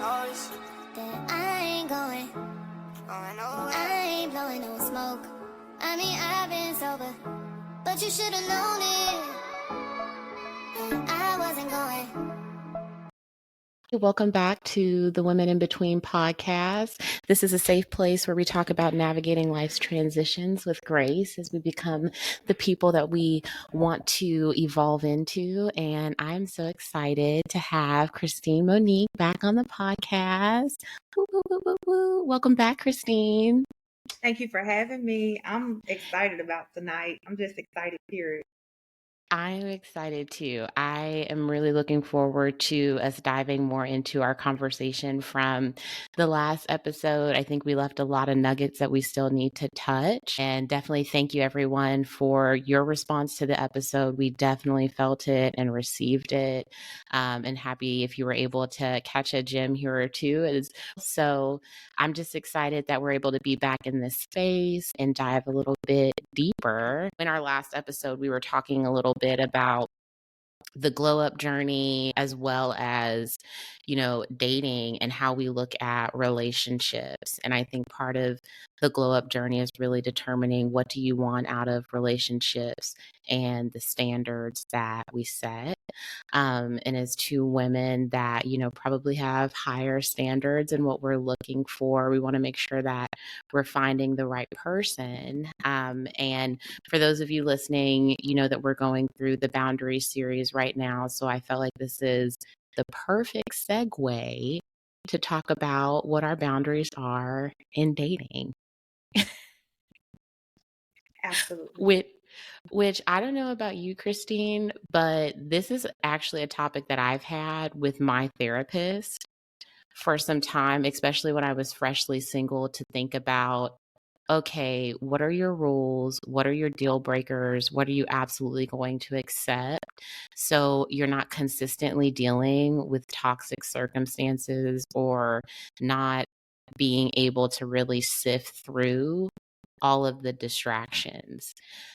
that I ain't going nowhere. I ain't blowing no smoke. I mean, I've been sober, but you should've known it. I wasn't going. Welcome back to the Women in Between podcast. This is a safe place where we talk about navigating life's transitions with grace as we become the people that we want to evolve into. And I'm so excited to have Christine Monique back on the podcast. Woo, woo, woo, woo, woo. Welcome back, Christine. Thank you for having me. I'm excited about tonight. I'm just excited, period. I'm excited too. I am really looking forward to us diving more into our conversation from the last episode. I think we left a lot of nuggets that we still need to touch. And definitely thank you, everyone, for your response to the episode. We definitely felt it and received it. And happy if you were able to catch a gem here or two. So I'm just excited that we're able to be back in this space and dive a little bit deeper. In our last episode, we were talking a little bit about the glow up journey as well as, dating and how we look at relationships. And I think part of the glow up journey is really determining what do you want out of relationships and the standards that we set. And as two women that, probably have higher standards in what we're looking for, we want to make sure that we're finding the right person. And for those of you listening, you know that we're going through the boundary series right now. So I felt like this is the perfect segue to talk about what our boundaries are in dating. Absolutely. Which I don't know about you, Christine, but this is actually a topic that I've had with my therapist for some time, especially when I was freshly single, to think about, okay, what are your rules? What are your deal breakers? What are you absolutely going to accept? So you're not consistently dealing with toxic circumstances or not being able to really sift through all of the distractions.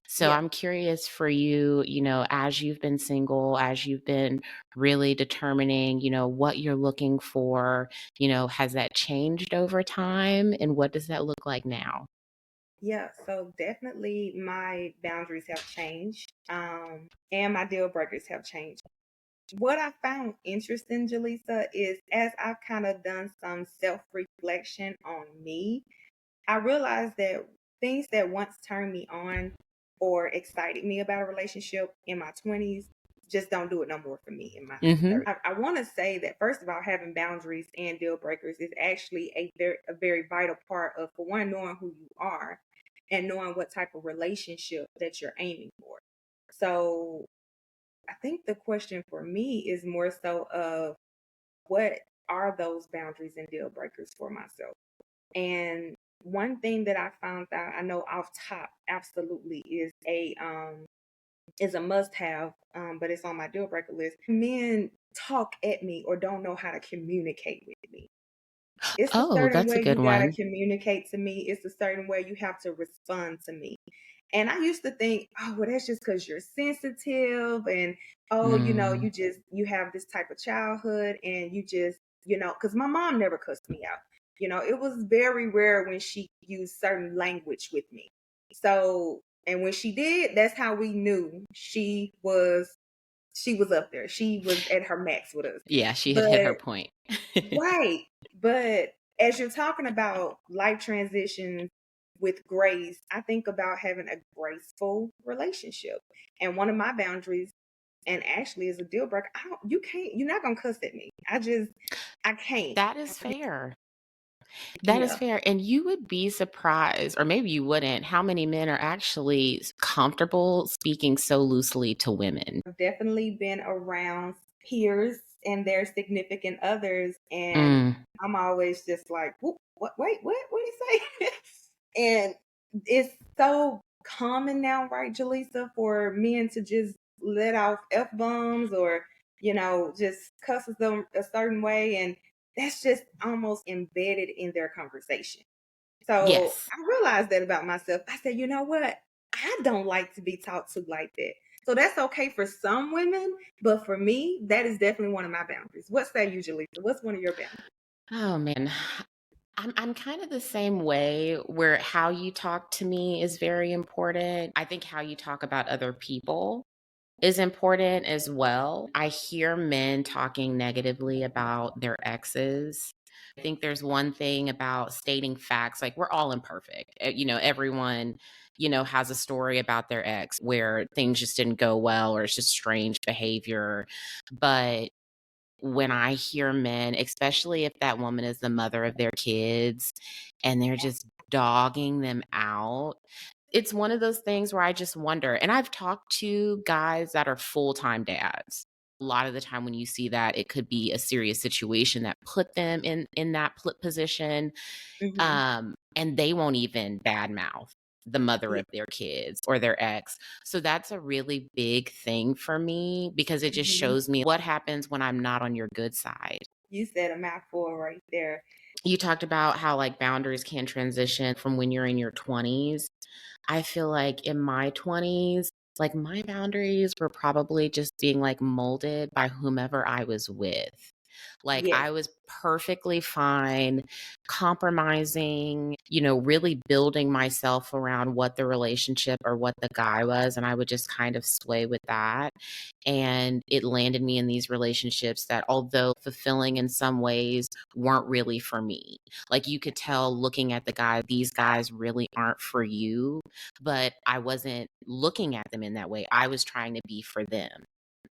So Yeah. I'm curious for you, as you've been single, as you've been really determining, what you're looking for, has that changed over time? And what does that look like now? Yeah. So definitely my boundaries have changed. And my deal breakers have changed. What I found interesting, Jelesa, is as I've kind of done some self-reflection on me, I realized that things that once turned me on or excited me about a relationship in my 20s just don't do it no more for me in my Mm-hmm. 30s. I want to say that first of all, having boundaries and deal breakers is actually a very vital part of, for one, knowing who you are and knowing what type of relationship that you're aiming for. So I think the question for me is more so of what are those boundaries and deal breakers for myself? And one thing that I found out, I know off top, absolutely is a must have, but it's on my deal breaker list. Men talk at me or don't know how to communicate with me. It's a Oh, certain that's a way good you gotta one. communicate to me. It's a certain way you have to respond to me. And I used to think, oh, well, that's just because you're sensitive and oh, Mm. you have this type of childhood and you just, because my mom never cussed me out. It was very rare when she used certain language with me. So, and when she did, that's how we knew she was up there. She was at her max with us. Yeah, she had hit her But point. right. But as you're talking about life transitions with grace, I think about having a graceful relationship. And one of my boundaries, and actually is a deal breaker, you're not gonna cuss at me. I can't. That is fair. That is Yeah. fair. And you would be surprised, or maybe you wouldn't, how many men are actually comfortable speaking so loosely to women. I've definitely been around peers and their significant others, and Mm. I'm always just like, what? Wait, what did he say? And it's so common now, right, Jelesa, for men to just let off f bombs or just cusses them a certain way, and that's just almost embedded in their conversation. So Yes. I realized that about myself. I said, you know what? I don't like to be talked to like that. So that's okay for some women, but for me, that is definitely one of my boundaries. What say you, Jelesa? What's one of your boundaries? Oh man. I'm kind of the same way where how you talk to me is very important. I think how you talk about other people is important as well. I hear men talking negatively about their exes. I think there's one thing about stating facts, like we're all imperfect. Everyone, has a story about their ex where things just didn't go well or it's just strange behavior. But when I hear men, especially if that woman is the mother of their kids and they're just dogging them out, it's one of those things where I just wonder. And I've talked to guys that are full time dads. A lot of the time when you see that, it could be a serious situation that put them in that position. Mm-hmm. And they won't even badmouth the mother Yeah. of their kids or their ex. So that's a really big thing for me because it just Mm-hmm. shows me what happens when I'm not on your good side. You said a mouthful right there. You talked about how like boundaries can transition from when you're in your 20s. I feel like in my 20s, like my boundaries were probably just being like molded by whomever I was with. Like Yes. I was perfectly fine compromising, really building myself around what the relationship or what the guy was. And I would just kind of sway with that. And it landed me in these relationships that, although fulfilling in some ways, weren't really for me. Like you could tell looking at the guy, these guys really aren't for you. But I wasn't looking at them in that way. I was trying to be for them.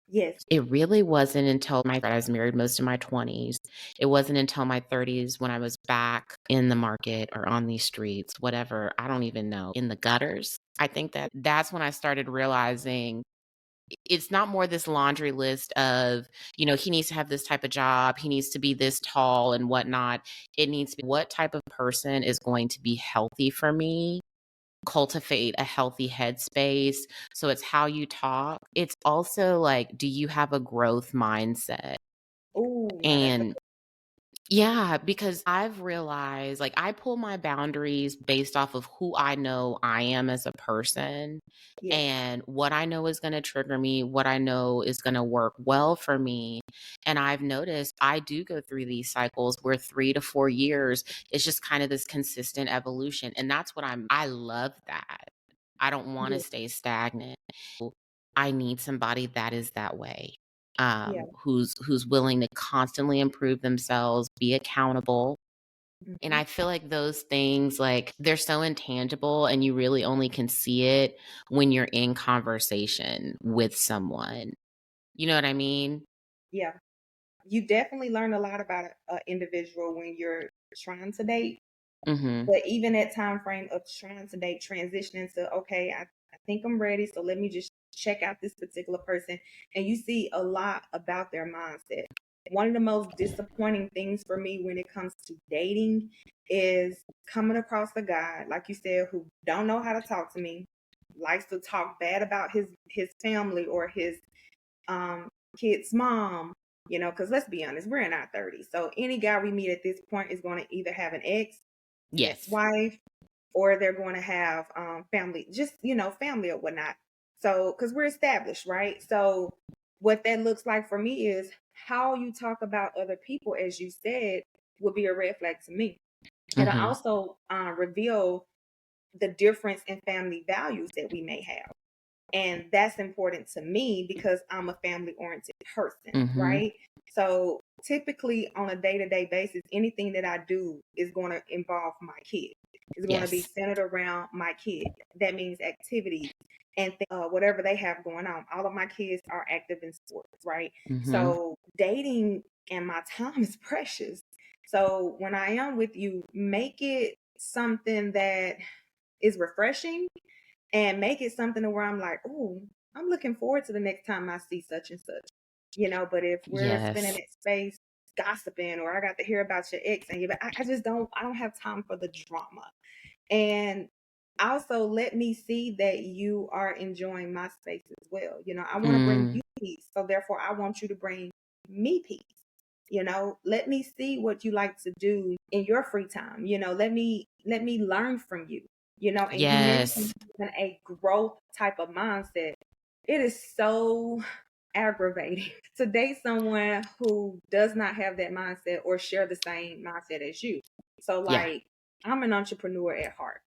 Yes. It really wasn't until I was married most of my 20s. It wasn't until my 30s when I was back in the market or on these streets, whatever, I don't even know, in the gutters. I think that's when I started realizing it's not more this laundry list of, he needs to have this type of job, he needs to be this tall and whatnot. It needs to be what type of person is going to be healthy for me, cultivate a healthy headspace. So it's how you talk. It's also like, do you have a growth mindset? Oh, now that's a And yeah, because I've realized like I pull my boundaries based off of who I know I am as a person yes. and what I know is going to trigger me, what I know is going to work well for me. And I've noticed I do go through these cycles where 3 to 4 years is just kind of this consistent evolution. And that's what I love that. I don't want to Yes. stay stagnant. I need somebody that is that way, Yeah. who's willing to constantly improve themselves, be accountable. And Mm-hmm. I feel like those things, like they're so intangible and you really only can see it when you're in conversation with someone. You know what I mean? Yeah. You definitely learn a lot about an individual when you're trying to date. Mm-hmm. But even that time frame of trying to date, transitioning to, okay, I think I'm ready. So let me just check out this particular person. And you see a lot about their mindset. One of the most disappointing things for me when it comes to dating is coming across a guy, like you said, who don't know how to talk to me, likes to talk bad about his family or his um kid's mom, because let's be honest, we're in our 30s. So any guy we meet at this point is going to either have an Yes. ex-wife, or they're going to have family, just family or whatnot. So because we're established, right? So what that looks like for me is how you talk about other people, as you said, would be a red flag to me. It'll Mm-hmm. also reveal the difference in family values that we may have. And that's important to me because I'm a family oriented person, Mm-hmm. right? So typically on a day to day basis, anything that I do is going to involve my kid. It's going to be Yes. centered around my kid. That means activities and whatever they have going on. All of my kids are active in sports, right? Mm-hmm. So dating and my time is precious. So when I am with you, make it something that is refreshing and make it something to where I'm like, oh, I'm looking forward to the next time I see such and such. But if we're spending Yes. that space gossiping, or I got to hear about your ex and I just don't have time for the drama. And also let me see that you are enjoying my space as well. I want to bring Mm. you peace. So therefore I want you to bring me peace. Let me see what you like to do in your free time. Let me learn from you. And you mentioned Yes. having a growth type of mindset. It is so aggravating to date someone who does not have that mindset or share the same mindset as you. So, Yeah. like, I'm an entrepreneur at heart.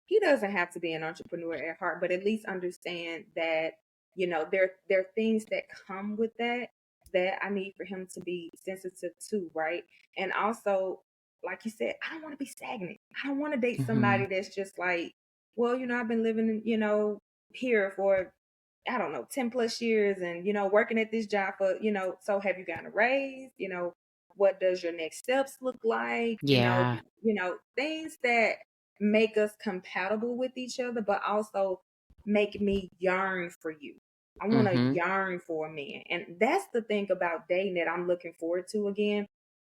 He doesn't have to be an entrepreneur at heart, but at least understand that, there are things that come with that I need for him to be sensitive to, right? And also, like you said, I don't want to be stagnant. I don't want to date Hmm. somebody that's just like, well, I've been living, here for, I don't know, 10 plus years and, working at this job for, so have you gotten a raise? What does your next steps look like? Yeah. Things that make us compatible with each other, but also make me yearn for you. I want to Hmm. yearn for a man. And that's the thing about dating that I'm looking forward to again.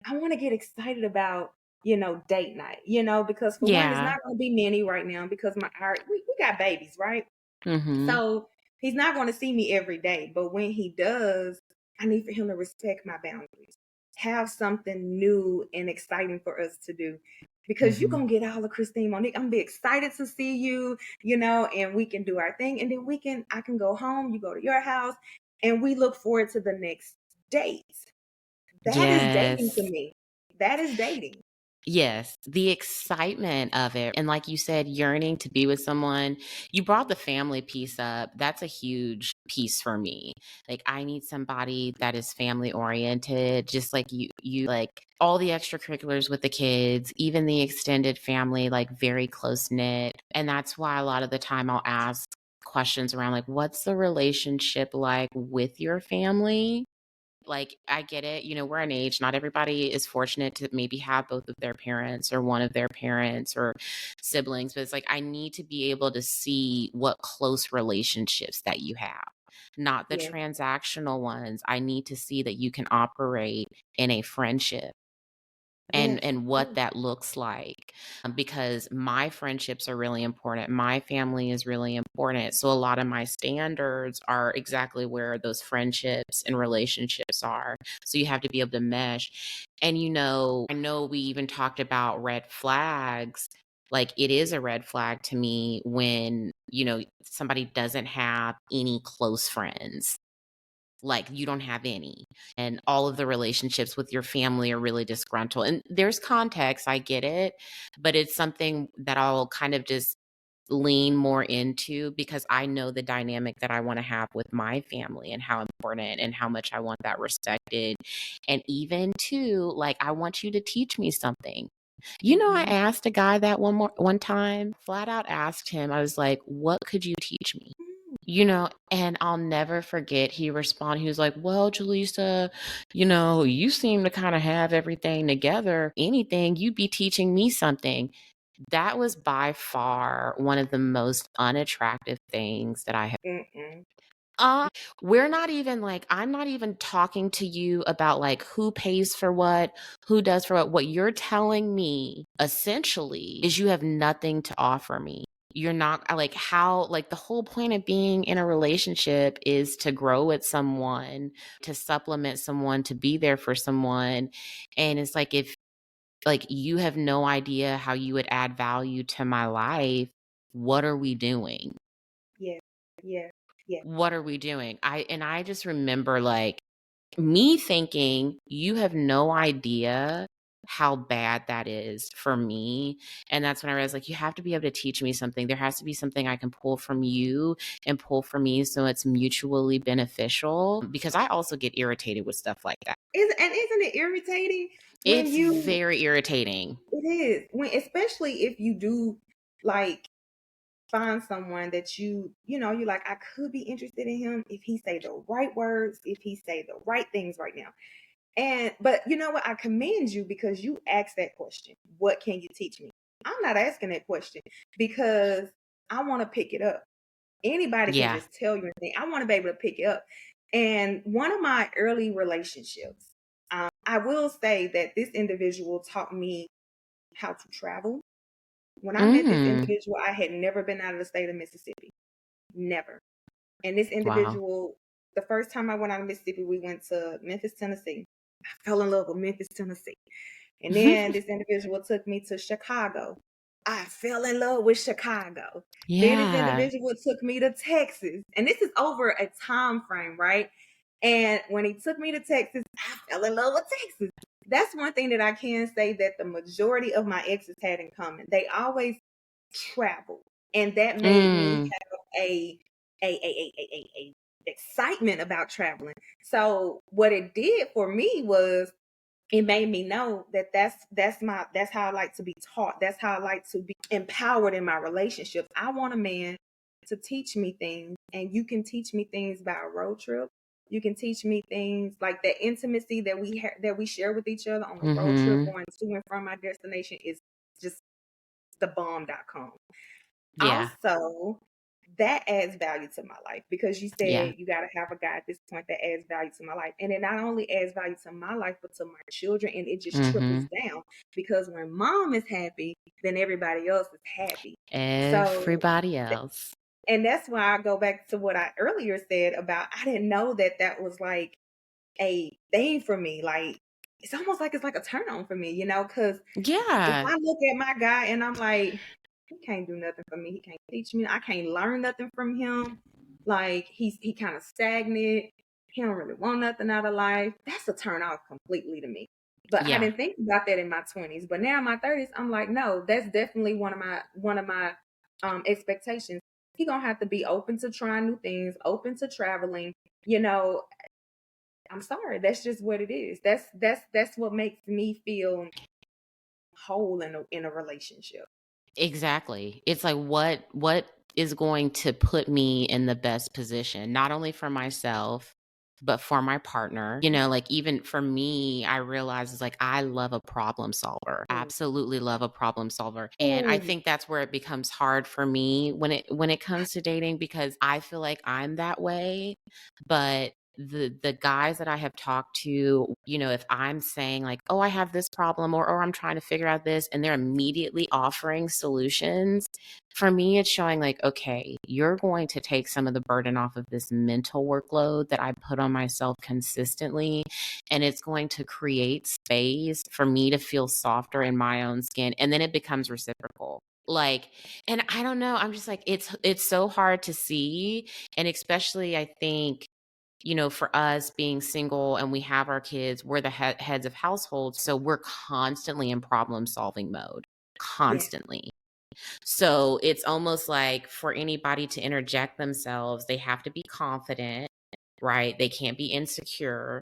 I want to get excited about, date night, because for one, it's Yeah. not going to be many right now because we got babies, right? Hmm. So he's not going to see me every day. But when he does, I need for him to respect my boundaries, have something new and exciting for us to do. Because you're Hmm. going to get all of Christine, Monique. I'm going to be excited to see you, and we can do our thing. And then I can go home, you go to your house, and we look forward to the next date. That is dating to Yes. me. That is dating. Yes, the excitement of it. And like you said, yearning to be with someone. You brought the family piece up. That's a huge piece for me. Like I need somebody that is family oriented, just like you like all the extracurriculars with the kids, even the extended family, like very close knit. And that's why a lot of the time I'll ask questions around like, what's the relationship like with your family? Like, I get it. We're an age, not everybody is fortunate to maybe have both of their parents or one of their parents or siblings, but it's like, I need to be able to see what close relationships that you have, not the Yes, transactional ones. I need to see that you can operate in a friendship and yes, what yes, that looks like, because my friendships are really important, my family is really important, so a lot of my standards are exactly where those friendships and relationships are, so you have to be able to mesh. And I know we even talked about red flags. Like it is a red flag to me when somebody doesn't have any close friends, like you don't have any, and all of the relationships with your family are really disgruntled. And there's context, I get it, but it's something that I'll kind of just lean more into because I know the dynamic that I want to have with my family and how important and how much I want that respected. And even too, like I want you to teach me something. I mm-hmm. asked a guy that one time, flat out asked him, I was like, what could you teach me? And I'll never forget, he responded, he was like, well, Jelesa, you seem to kind of have everything together. Anything, you'd be teaching me something. That was by far one of the most unattractive things that I have. Mm-mm. We're not even like, I'm not even talking to you about like who pays for what, who does for what. What you're telling me essentially is you have nothing to offer me. You're not like how, like the whole point of being in a relationship is to grow with someone, to supplement someone, to be there for someone. And it's like, if like you have no idea how you would add value to my life, what are we doing? Yes, yes, yes. What are we doing? I just remember like me thinking, you have no idea how bad that is for me. And that's when I realized, like, you have to be able to teach me something. There has to be something I can pull from you and pull from me so it's mutually beneficial, because I also get irritated with stuff like that. Isn't it irritating when It's you? very irritating. It is when, especially if you do like find someone that you like. I could be interested in him if he say the right words, if he say the right things right now. But you know what? I commend you because you asked that question. What can you teach me? I'm not asking that question because I want to pick it up. Anybody can Yeah. just tell you anything. I want to be able to pick it up. And one of my early relationships, I will say that this individual taught me how to travel. When I met this Mm. individual, I had never been out of the state of Mississippi. Never. And this Wow. individual, the first time I went out of Mississippi, we went to Memphis, Tennessee. I fell in love with Memphis, Tennessee. And then this individual took me to Chicago. I fell in love with Chicago. Then this Yeah. individual took me to Texas. And this is over a time frame, right? And when he took me to Texas, I fell in love with Texas. That's one thing that I can say that the majority of my exes had in common. They always traveled, and that made me Mm, have a excitement about traveling. So what it did for me was it made me know that that's how I like to be taught. That's how I like to be empowered in my relationships. I want a man to teach me things, and you can teach me things by a road trip. You can teach me things like the intimacy that that we share with each other on a road trip mm-hmm. going to and from my destination is just the bomb.com. Yeah. Also, that adds value to my life because you Yeah. said you got to have a guy at this point that adds value to my life. And it not only adds value to my life, but to my children. And it just trickles Mm-hmm. down because when mom is happy, then everybody else is happy. So, Everybody else. and that's why I go back to what I earlier said about I didn't know that that was like a thing for me. Like, it's almost like it's like a turn on for me, because if Yeah. I look at my guy and I'm like, he can't do nothing for me. He can't teach me. I can't learn nothing from him. Like he kind of stagnant. He don't really want nothing out of life. That's a turn off completely to me. But I Yeah. didn't think about that in my 20s. But now in my 30s, I'm like, no, that's definitely one of my expectations. He gonna have to be open to trying new things, open to traveling. You know, I'm sorry, that's just what it is. That's what makes me feel whole in a relationship. Exactly. It's like what is going to put me in the best position, not only for myself, but for my partner. Like even for me, I realize it's like I love a problem solver. Ooh. Absolutely love a problem solver. And I Ooh. think that's where it becomes hard for me when it comes to dating because I feel like I'm that way, but the guys that I have talked to, if I'm saying like, oh, I have this problem or I'm trying to figure out this, and they're immediately offering solutions, for me, it's showing like, okay, you're going to take some of the burden off of this mental workload that I put on myself consistently, and it's going to create space for me to feel softer in my own skin, and then it becomes reciprocal. Like, and I don't know, I'm just like, it's so hard to see, and especially I think for us being single and we have our kids, we're the heads of households. So we're constantly in problem solving mode, Yeah. constantly. So it's almost like for anybody to interject themselves, they have to be confident, right? They can't be insecure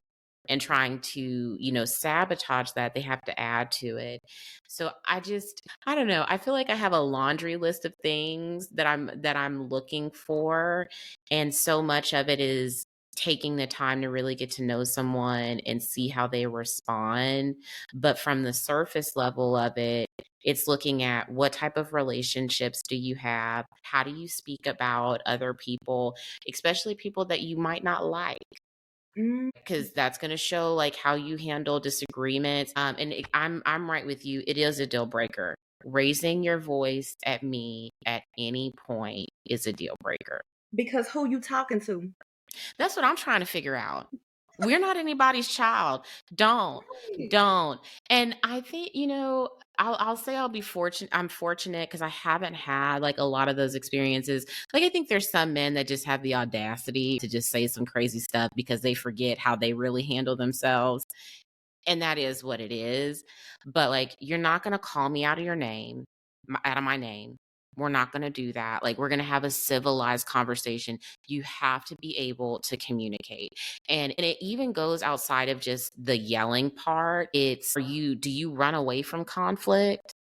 and trying to, sabotage that. They have to add to it. So I don't know. I feel like I have a laundry list of things that I'm looking for. And so much of it is taking the time to really get to know someone and see how they respond. But from the surface level of it, it's looking at what type of relationships do you have? How do you speak about other people, especially people that you might not like? Mm. Because that's going to show like how you handle disagreements. I'm right with you. It is a deal breaker. Raising your voice at me at any point is a deal breaker. Because who you talking to? That's what I'm trying to figure out. We're not anybody's child. Don't, Right. don't. And I think, I'll say I'll be fortunate. I'm fortunate because I haven't had like a lot of those experiences. Like, I think there's some men that just have the audacity to just say some crazy stuff because they forget how they really handle themselves. And that is what it is. But like, you're not going to call me out of your name, out of my name. We're not going to do that. Like, we're going to have a civilized conversation. You have to be able to communicate. And it even goes outside of just the yelling part. Do you run away from conflict?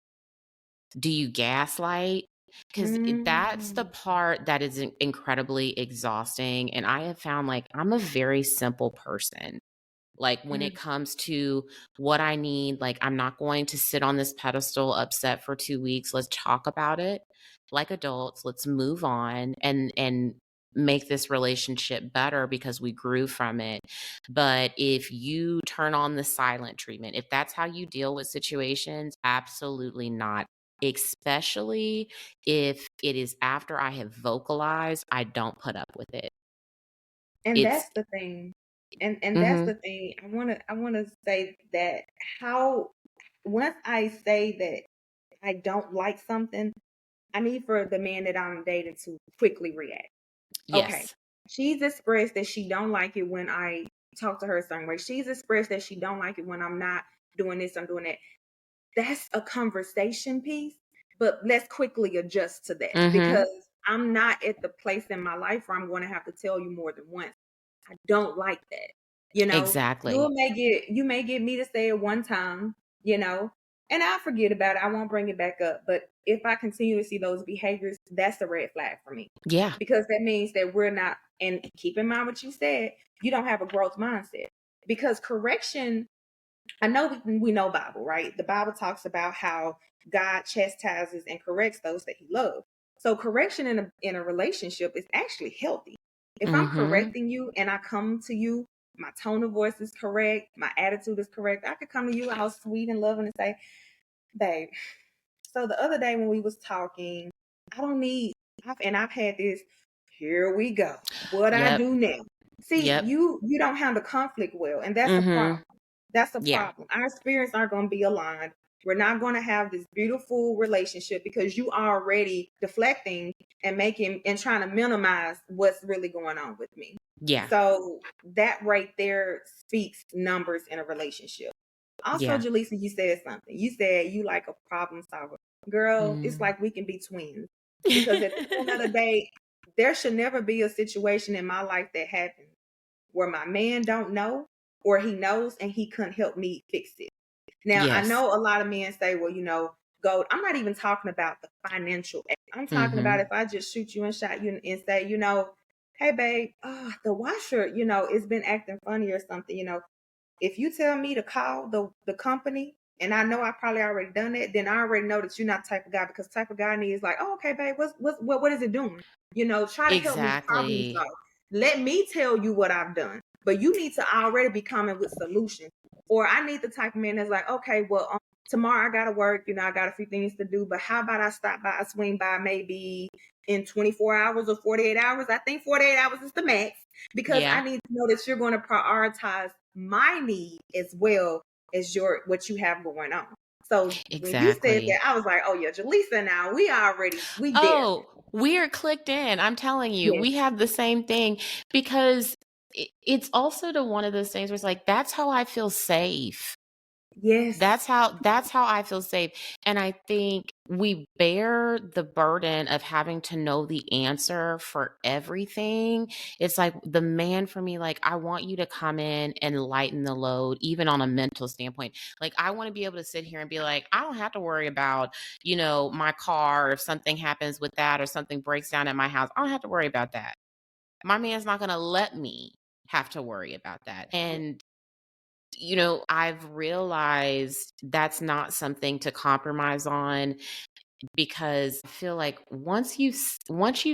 Do you gaslight? Because that's the Mm. part that is incredibly exhausting. And I have found like I'm a very simple person. Like when it Mm. comes to what I need, like I'm not going to sit on this pedestal upset for 2 weeks. Let's talk about it like adults. Let's move on and make this relationship better because we grew from it. But if you turn on the silent treatment, if that's how you deal with situations, absolutely not. Especially if it is after I have vocalized, I don't put up with it. And It's that's the thing. And that's mhm. the thing. I wanna say that how once I say that I don't like something, I need for the man that I'm dating to quickly react. Okay, Yes. She's expressed that she don't like it when I talk to her a certain way. She's expressed that she don't like it when I'm not doing this, I'm doing that. That's a conversation piece, but let's quickly adjust to that Mm-hmm. because I'm not at the place in my life where I'm going to have to tell you more than once. I don't like that. You know, Exactly. you may get me to say it one time, you know, and I'll forget about it. I won't bring it back up. But if I continue to see those behaviors, that's a red flag for me. Yeah. Because that means that we're not, and keep in mind what you said, you don't have a growth mindset. Because correction, I know we know Bible, right? The Bible talks about how God chastises and corrects those that he loves. So correction in a relationship is actually healthy. If I'm Mm-hmm. correcting you and I come to you, my tone of voice is correct, my attitude is correct. I could come to you all sweet and loving and say, babe, so the other day when we was talking, I don't need I've had this, here we go. What I Yep. do now. See, Yep. you don't handle conflict well, and that's a Mm-hmm. problem. That's a Yeah. problem. Our spirits aren't going to be aligned. We're not going to have this beautiful relationship because you are already deflecting and making and trying to minimize what's really going on with me. Yeah. So that right there speaks numbers in a relationship. Also, Yeah. Jelesa, you said something. You said you like a problem solver. Girl, it's Mm. like we can be twins. Because at the end of the day, there should never be a situation in my life that happens where my man don't know or he knows and he couldn't help me fix it. Now, I Yes. know a lot of men say, well, go. I'm not even talking about the financial. I'm talking about Mm-hmm. if I just shoot you and shot you and say, hey, babe, the washer, it's been acting funny or something, if you tell me to call the company and I know I probably already done it, then I already know that you're not the type of guy because the type of guy needs like, oh, okay, babe, what is it doing? Try to help me problem Exactly. solve. Let me tell you what I've done, but you need to already be coming with solutions. Or I need the type of man that's like, okay, well, tomorrow I gotta work. I got a few things to do, but how about I stop by, I swing by maybe in 24 hours or 48 hours? I think 48 hours is the max because I Yeah. need to know that you're going to prioritize my need as well as what you have going on. So when you said Exactly. that, I was like, oh yeah, Jelesa, now we there. Oh, we are clicked in. I'm telling you, Yes. we have the same thing because it's also to one of those things where it's like, that's how I feel safe. Yes. That's how I feel safe. And I think we bear the burden of having to know the answer for everything. It's like the man for me, like, I want you to come in and lighten the load, even on a mental standpoint. Like, I want to be able to sit here and be like, I don't have to worry about, my car, if something happens with that or something breaks down at my house. I don't have to worry about that. My man's not going to let me have to worry about that. And I've realized that's not something to compromise on because I feel like once you've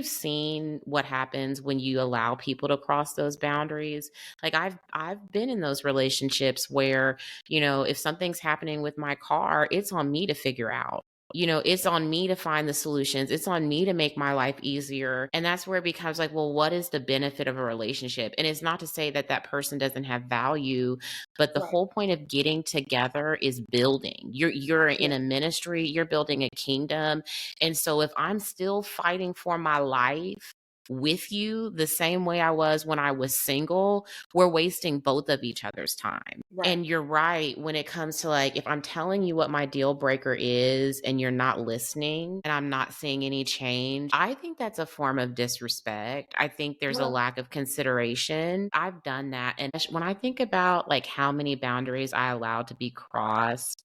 seen what happens when you allow people to cross those boundaries, like I've been in those relationships where, if something's happening with my car, it's on me to figure out. It's on me to find the solutions. It's on me to make my life easier. And that's where it becomes like, well, what is the benefit of a relationship? And it's not to say that that person doesn't have value, but the Right. whole point of getting together is building. You're in Yeah. a ministry, you're building a kingdom. And so if I'm still fighting for my life with you the same way I was when I was single, we're wasting both of each other's time. Right. And you're right when it comes to like, if I'm telling you what my deal breaker is and you're not listening and I'm not seeing any change, I think that's a form of disrespect. I think there's a Well, lack of consideration. I've done that. And when I think about like how many boundaries I allowed to be crossed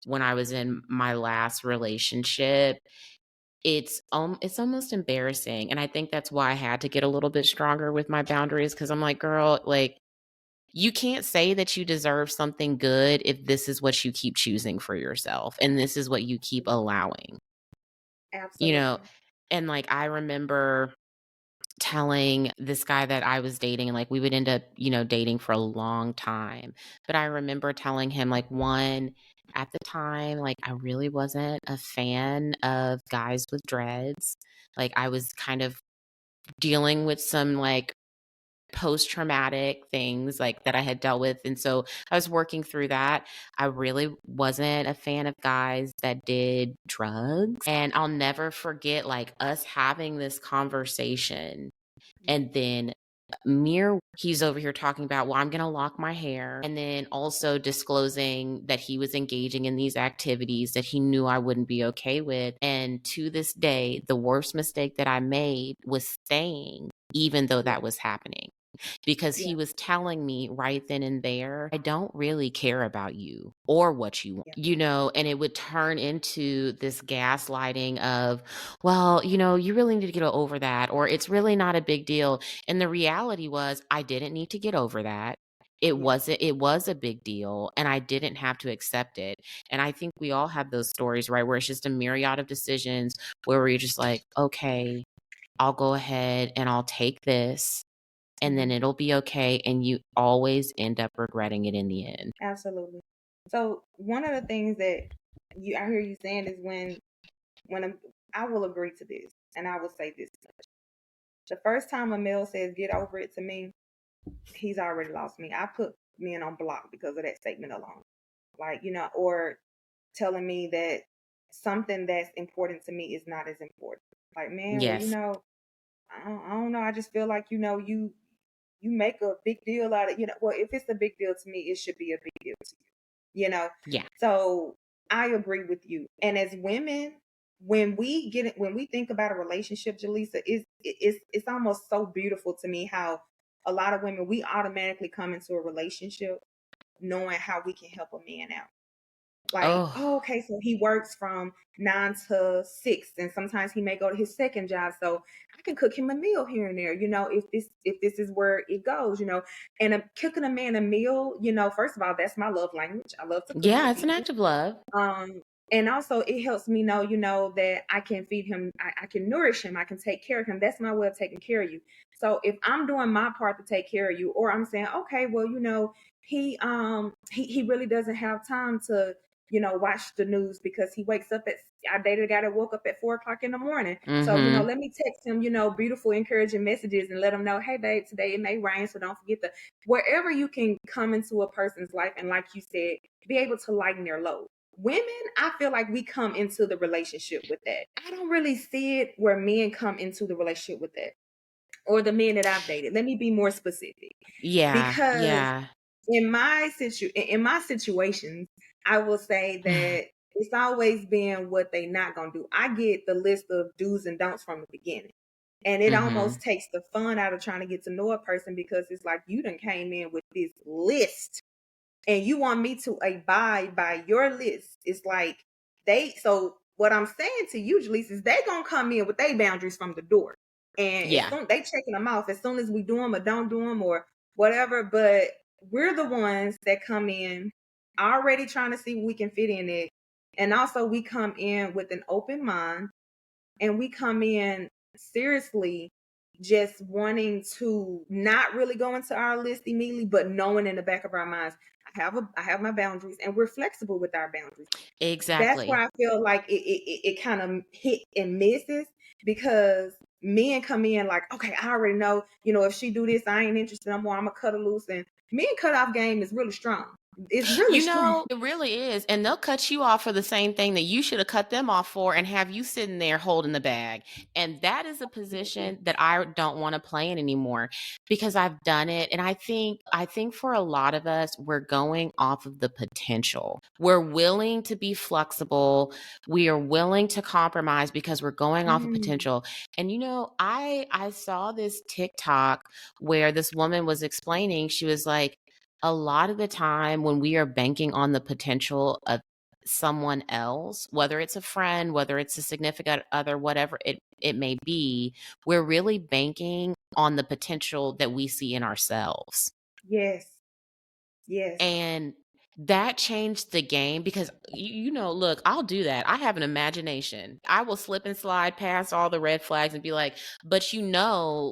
when I was in my last relationship, it's almost embarrassing. And I think that's why I had to get a little bit stronger with my boundaries because I'm like, girl, like you can't say that you deserve something good if this is what you keep choosing for yourself and this is what you keep allowing. You know, absolutely. and like I remember telling this guy that I was dating, like we would end up, dating for a long time. But I remember telling him, like, one, at the time, like, I really wasn't a fan of guys with dreads. Like, I was kind of dealing with some, like, post traumatic things like that I had dealt with. And so I was working through that. I really wasn't a fan of guys that did drugs. And I'll never forget like us having this conversation and then He's over here talking about, well, I'm going to lock my hair. And then also disclosing that he was engaging in these activities that he knew I wouldn't be okay with. And to this day, the worst mistake that I made was staying, even though Yeah. that was happening. Because he Yeah. was telling me right then and there, I don't really care about you or what you want, Yeah. and it would turn into this gaslighting of, well, you really need to get over that, or it's really not a big deal. And the reality was I didn't need to get over that. It Yeah. was a big deal, and I didn't have to accept it. And I think we all have those stories, right? Where it's just a myriad of decisions where we're just like, okay, I'll go ahead and I'll take this, and then Mhm. it'll be okay. And you always end up regretting it in the end. Absolutely. So one of the things that I hear you saying is I will agree to this, and I will say this much. The first time a male says "get over it" to me, he's already lost me. I put men on block because of that statement alone. Like, or telling me that something that's important to me is not as important. Like, man, well, Yes. I don't know. I just feel like, you make a big deal out of, well, if it's a big deal to me, it should be a big deal to you. Yeah. So I agree with you. And as women, when we think about a relationship, Jelesa, it's almost so beautiful to me how a lot of women, we automatically come into a relationship knowing how we can help a man out. Like, Oh, oh, okay, so he works from 9 to 6, and sometimes he may go to his second job. So I can cook him a meal here and there, if this is where it goes. And cooking a man a meal, first of all, that's my love language. I love to cook for yeah, it's an people. act of love. And also it helps me know, that I can feed him, I can nourish him, I can take care of him. That's my way of taking care of you. So if I'm doing my part to take care of you, or I'm saying, okay, well, he really doesn't have time to, watch the news because he wakes up I dated a guy that woke up at 4 o'clock in the morning. So, Mm-hmm. let me text him, beautiful, encouraging messages and let him know, hey babe, today it may rain. So don't forget wherever you can come into a person's life. And like you said, be able to lighten their load. Women, I feel like we come into the relationship with that. I don't really see it where men come into the relationship with that, or the men that I've dated. Let me be more specific, Yeah. because Yeah. in my situations, I will say that it's always been what they not gonna do. I get the list of do's and don'ts from the beginning. And it Mm-hmm. almost takes the fun out of trying to get to know a person, because it's like you done came in with this list and you want me to abide by your list. It's like so what I'm saying to you, Jelisa, is they gonna come in with their boundaries from the door. And as Yeah. soon they checking them off as soon as we do them or don't do them or whatever. But we're the ones that come in already trying to see what we can fit in it. And also we come in with an open mind, and we come in seriously just wanting to not really go into our list immediately, but knowing in the back of our minds, I have my boundaries, and we're flexible with our boundaries. That's where Exactly. I feel like it kind of hit and misses, because men come in like, okay, I already know, if she do this, I ain't interested no more. I'm gonna cut her loose. And men cutoff game is really strong. It's really strong. It really is. And they'll cut you off for the same thing that you should have cut them off for, and have you sitting there holding the bag. And that is a position that I don't want to play in anymore, because I've done it. And I think for a lot of us, we're going off of the potential. We're willing to be flexible. We are willing to compromise because we're going off of Mm, potential. And I saw this TikTok where this woman was explaining, she was like, a lot of the time when we are banking on the potential of someone else, whether it's a friend, whether it's a significant other, whatever it may be, we're really banking on the potential that we see in ourselves. yes, yes, And that changed the game, because look, I'll do that. I have an imagination. I will slip and slide past all the red flags and be like, but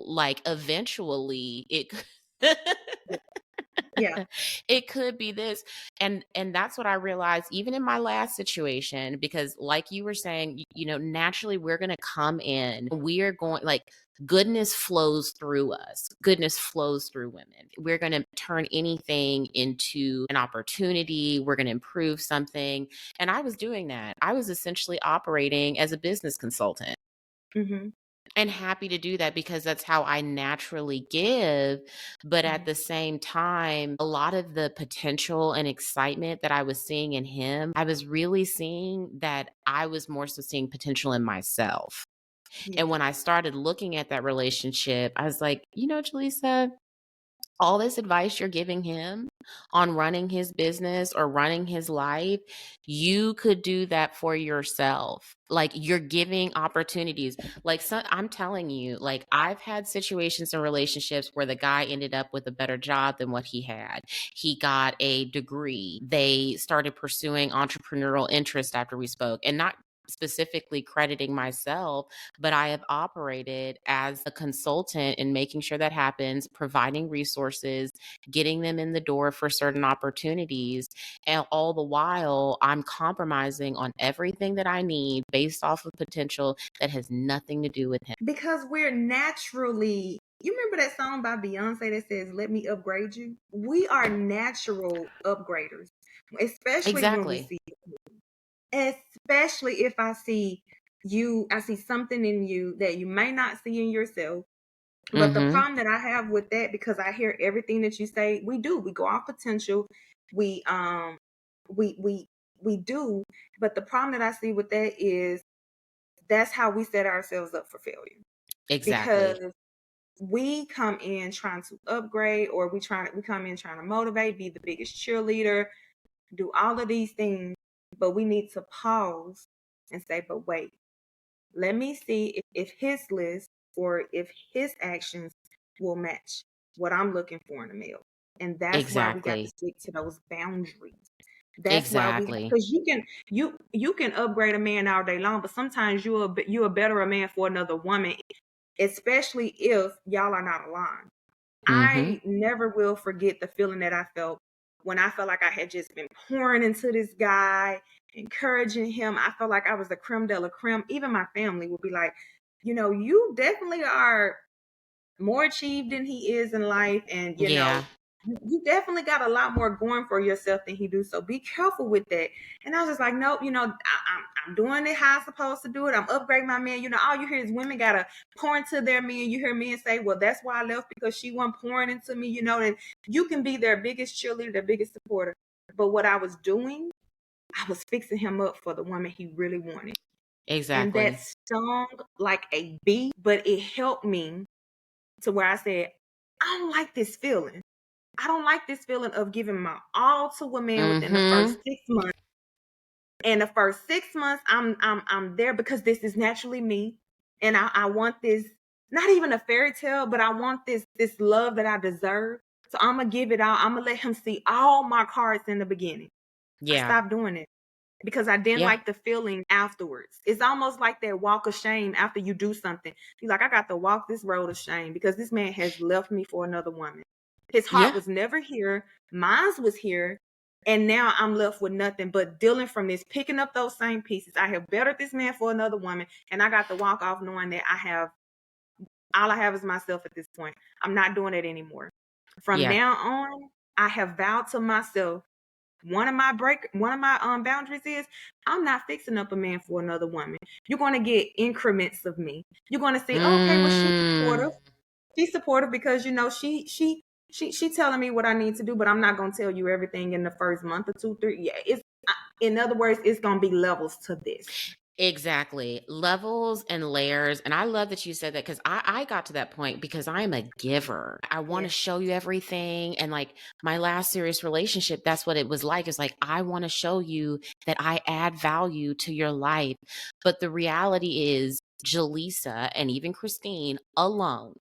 like eventually it yeah. it could be this. And that's what I realized even in my last situation, because like you were saying, naturally we're going to come in, we are going, like, goodness flows through us, goodness flows through women. We're going to turn anything into an opportunity, we're going to improve something. And I was doing that. I was essentially operating as a business consultant. Hmm. and happy to do that because that's how I naturally give. But at the same time, a lot of the potential and excitement that I was seeing in him, I was really seeing that I was more so seeing potential in myself. And Yeah. when I started looking at that relationship, I was like, Jelesa, all this advice you're giving him on running his business or running his life, you could do that for yourself. Like, you're giving opportunities. Like, I'm telling you, like, I've had situations and relationships where the guy ended up with a better job than what he had. He got a degree. They started pursuing entrepreneurial interest after we spoke, and not specifically crediting myself, but I have operated as a consultant in making sure that happens, providing resources, getting them in the door for certain opportunities. And all the while, I'm compromising on everything that I need based off of potential that has nothing to do with him. Because we're naturally, you remember that song by Beyonce that says, "Let me upgrade you"? We are natural upgraders, especially when we Exactly. see, especially if I see you, I see something in you that you may not see in yourself. But the Mm-hmm. problem that I have with that, because I hear everything that you say, we go off potential. We we we we do. But the problem that I see with that is that's how we set ourselves up for failure. Exactly. Because we come in trying to upgrade, or we come in trying to motivate, be the biggest cheerleader, do all of these things, but we need to pause and say, but wait, let me see if his list or if his actions will match what I'm looking for in a male. And that's why we got to Exactly. stick to those boundaries. That's why Exactly. because you can upgrade a man all day long, but sometimes you're a better a man for another woman, especially if y'all are not aligned. Mm-hmm. I never will forget the feeling that I felt when I felt like I had just been pouring into this guy, encouraging him. I felt like I was the creme de la creme. Even my family would be like, you definitely are more achieved than he is in life. And, Yeah. you definitely got a lot more going for yourself than he do. So be careful with that. And I was just like, nope, I'm doing it how I'm supposed to do it. I'm upgrading my man. All you hear is women got to pour into their men. You hear men say, well, that's why I left, because she wasn't pouring into me, and you can be their biggest cheerleader, their biggest supporter. But what I was doing, I was fixing him up for the woman he really wanted. And that Exactly. stung like a bee, but it helped me to where I said, I don't like this feeling. I don't like this feeling of giving my all to a man within the Mm-hmm. first 6 months. And the first 6 months, I'm there because this is naturally me, and I want this, not even a fairy tale, but I want this love that I deserve. So I'm gonna give it all. I'm gonna let him see all my cards in the beginning. I Yeah. stopped doing it because I didn't Yeah. like the feeling afterwards. It's almost like that walk of shame after you do something. You're like, I got to walk this road of shame because this man has left me for another woman. His heart Yeah. was never here. Mine was here. And now I'm left with nothing but dealing from this, picking up those same pieces. I have bettered this man for another woman. And I got to walk off knowing that all I have is myself at this point. I'm not doing it anymore. From Yeah. now on, I have vowed to myself, one of my boundaries is I'm not fixing up a man for another woman. You're going to get increments of me. You're going to see, oh, okay, well, she's Mm. supportive. She's supportive because she telling me what I need to do, but I'm not going to tell you everything in the first month or two, three. Yeah, in other words, it's going to be levels to this. Exactly. Levels and layers. And I love that you said that because I got to that point because I'm a giver. I want to Yes. show you everything. And like my last serious relationship, that's what it was like. It's like, I want to show you that I add value to your life. But the reality is, Jelesa and even Christine alone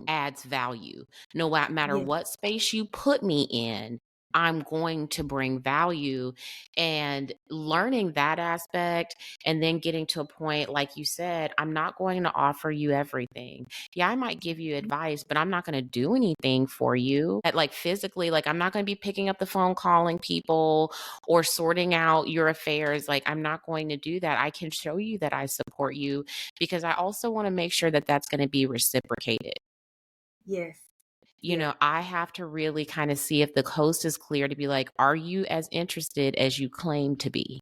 adds value. No matter Yes. what space you put me in, I'm going to bring value. And learning that aspect, and then getting to a point, like you said, I'm not going to offer you everything. Yeah, I might give you advice, but I'm not going to do anything for you. Like physically, like I'm not going to be picking up the phone, calling people, or sorting out your affairs. Like I'm not going to do that. I can show you that I support you because I also want to make sure that that's going to be reciprocated. Yes. Yeah. I have to really kind of see if the coast is clear to be like, are you as interested as you claim to be?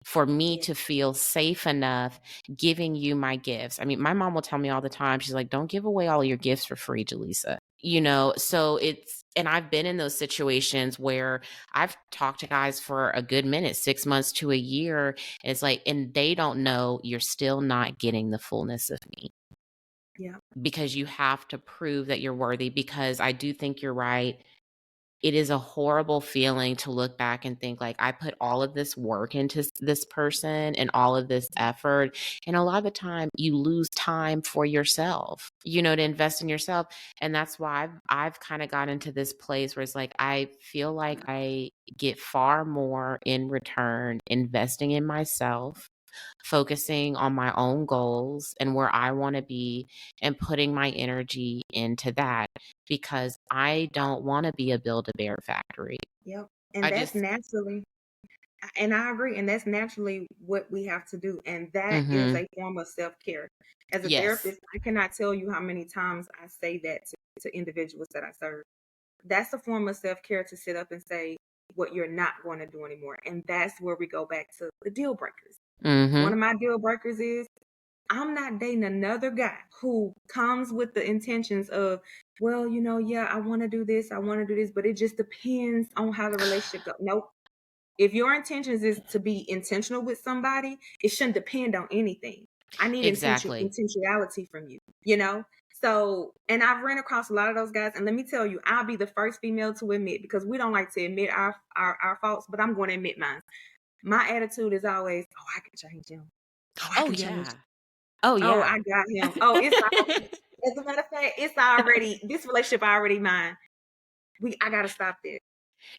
for me to feel safe enough giving you my gifts. I mean, my mom will tell me all the time, she's like, don't give away all your gifts for free, Jelesa. So and I've been in those situations where I've talked to guys for a good minute, 6 months to a year. And it's like, and they don't know you're still not getting the fullness of me. Yeah. Because you have to prove that you're worthy, because I do think you're right. It is a horrible feeling to look back and think like, I put all of this work into this person and all of this effort. And a lot of the time you lose time for yourself, to invest in yourself. And that's why I've kind of got into this place where it's like, I feel like I get far more in return investing in myself, focusing on my own goals and where I want to be, and putting my energy into that, because I don't want to be a Build-A-Bear factory. Yep. And that's naturally, and I agree, and that's naturally what we have to do. And that is a form of self-care. As a therapist, I cannot tell you how many times I say that to individuals that I serve. That's a form of self-care, to sit up and say what you're not going to do anymore. And that's where we go back to the deal breakers. One of my deal breakers is, I'm not dating another guy who comes with the intentions of, well, yeah, I want to do this, but it just depends on how the relationship goes. Nope. If your intentions is to be intentional with somebody, it shouldn't depend on anything. I need intentionality from you, So, and I've ran across a lot of those guys, and let me tell you, I'll be the first female to admit, because we don't like to admit our faults, but I'm going to admit mine. My attitude is always, oh, I can change him. Oh, I can change him. Oh, yeah. Oh, I got him. Oh, it's already, as a matter of fact, it's already, this relationship already mine. I gotta stop this.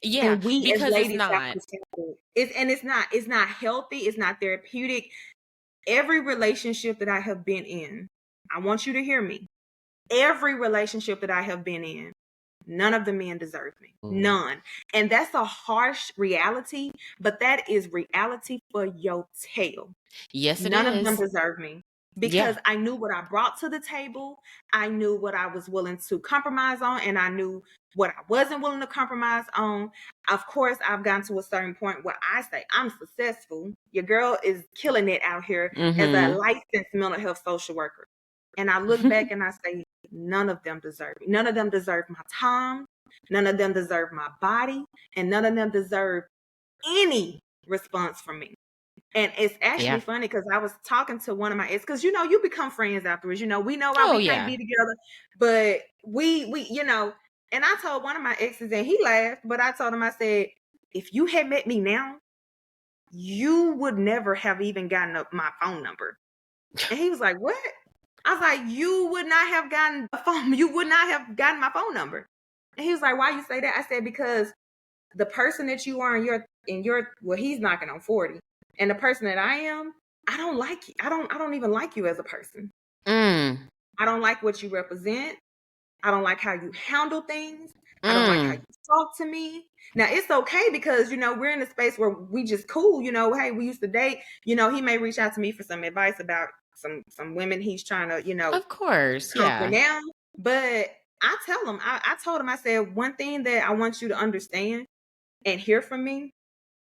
Yeah, and we because as ladies it's have not. to stop it. It's not healthy. It's not therapeutic. Every relationship that I have been in, I want you to hear me. Every relationship that I have been in, none of the men deserve me. None. And that's a harsh reality, but that is reality for your tail. Yes, it is. None of them deserve me, because I knew what I brought to the table. I knew what I was willing to compromise on, and I knew what I wasn't willing to compromise on. Of course, I've gotten to a certain point where I say, I'm successful. Your girl is killing it out here as a licensed mental health social worker. And I look back and I say, none of them deserve me. None of them deserve my time. None of them deserve my body. And none of them deserve any response from me. And it's actually funny, because I was talking to one of my exes, because you become friends afterwards. We know why we can't be together, but we and I told one of my exes, and he laughed, but I told him, I said, if you had met me now, you would never have even gotten up my phone number. And he was like, what? I was like, you would not have gotten a phone. You would not have gotten my phone number. And he was like, why you say that? I said, because the person that you are in your well, he's knocking on 40. And the person that I am, I don't like you. I don't even like you as a person. I don't like what you represent. I don't like how you handle things. I don't like how you talk to me. Now, it's okay, because, we're in a space where we just cool. Hey, we used to date. He may reach out to me for some advice about some women he's trying to, of course, conquer now. But I tell him, I told him, I said, one thing that I want you to understand and hear from me.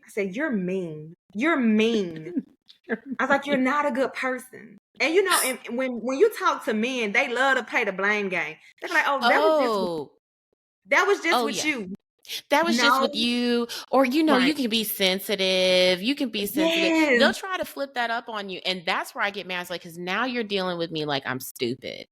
I said, you're mean. You're mean. I was like, you're not a good person. And and when you talk to men, they love to play the blame game. They're like, oh, that was just with you. That was just with you. Or, you can be sensitive. You can be sensitive. Yes. They'll try to flip that up on you. And that's where I get mad. It's like, because now you're dealing with me like I'm stupid.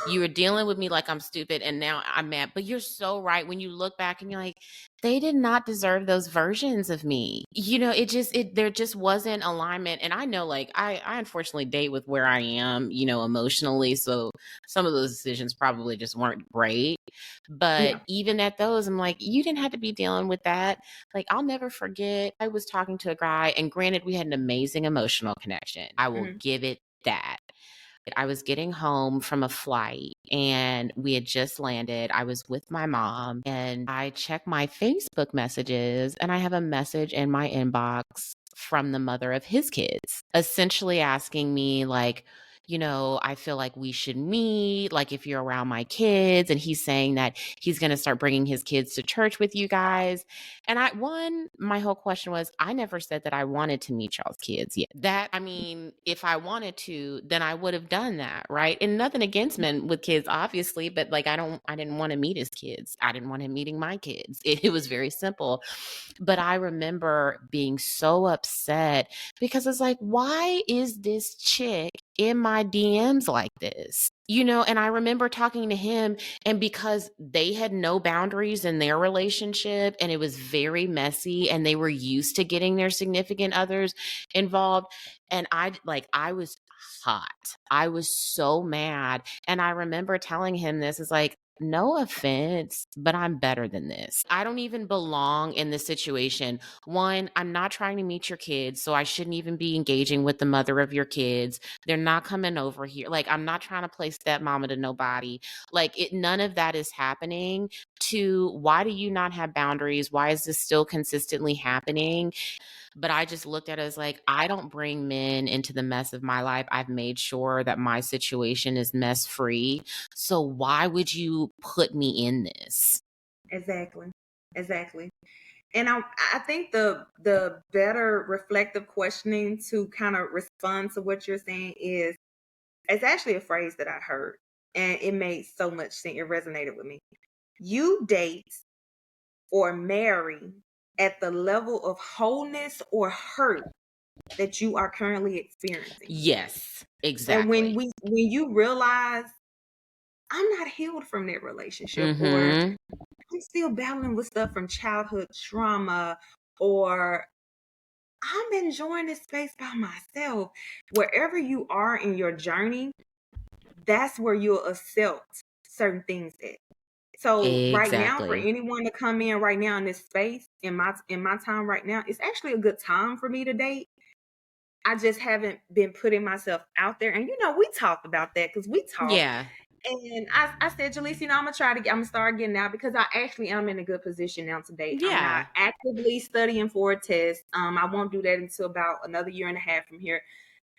You were dealing with me like I'm stupid, and now I'm mad. But you're so right. When you look back and you're like, they did not deserve those versions of me. There just wasn't alignment. And I know, like, I unfortunately date with where I am, emotionally. So some of those decisions probably just weren't great. But even at those, I'm like, you didn't have to be dealing with that. Like, I'll never forget, I was talking to a guy, and granted, we had an amazing emotional connection. I will give it that. I was getting home from a flight, and we had just landed. I was with my mom, and I check my Facebook messages, and I have a message in my inbox from the mother of his kids, essentially asking me, like, I feel like we should meet, like if you're around my kids. And he's saying that he's going to start bringing his kids to church with you guys. And my whole question was, I never said that I wanted to meet y'all's kids yet. If I wanted to, then I would have done that. Right. And nothing against men with kids, obviously, but like, I didn't want to meet his kids. I didn't want him meeting my kids. It was very simple. But I remember being so upset because it's like, why is this chick in my DMs like this? And I remember talking to him, and because they had no boundaries in their relationship and it was very messy and they were used to getting their significant others involved. And I was hot. I was so mad. And I remember telling him this is like, no offense, but I'm better than this. I don't even belong in this situation. One, I'm not trying to meet your kids, so I shouldn't even be engaging with the mother of your kids. They're not coming over here. Like, I'm not trying to play stepmama to nobody. Like, none of that is happening. To why do you not have boundaries? Why is this still consistently happening? But I just looked at it as like, I don't bring men into the mess of my life. I've made sure that my situation is mess free. So why would you put me in this? Exactly. And I think the better reflective questioning to kind of respond to what you're saying is, it's actually a phrase that I heard, and it made so much sense. It resonated with me. You date or marry at the level of wholeness or hurt that you are currently experiencing. Yes, exactly. And when you realize, I'm not healed from that relationship, or I'm still battling with stuff from childhood trauma, or I'm enjoying this space by myself. Wherever you are in your journey, that's where you'll accept certain things at. So right now, for Exactly. anyone to come in right now in this space, in my time right now, it's actually a good time for me to date. I just haven't been putting myself out there. And we talked about that, because we talked. Yeah. And I said, Jelesa, I'm gonna start getting out, because I actually am in a good position now to date. I'm not Yeah. actively studying for a test. I won't do that until about another year and a half from here.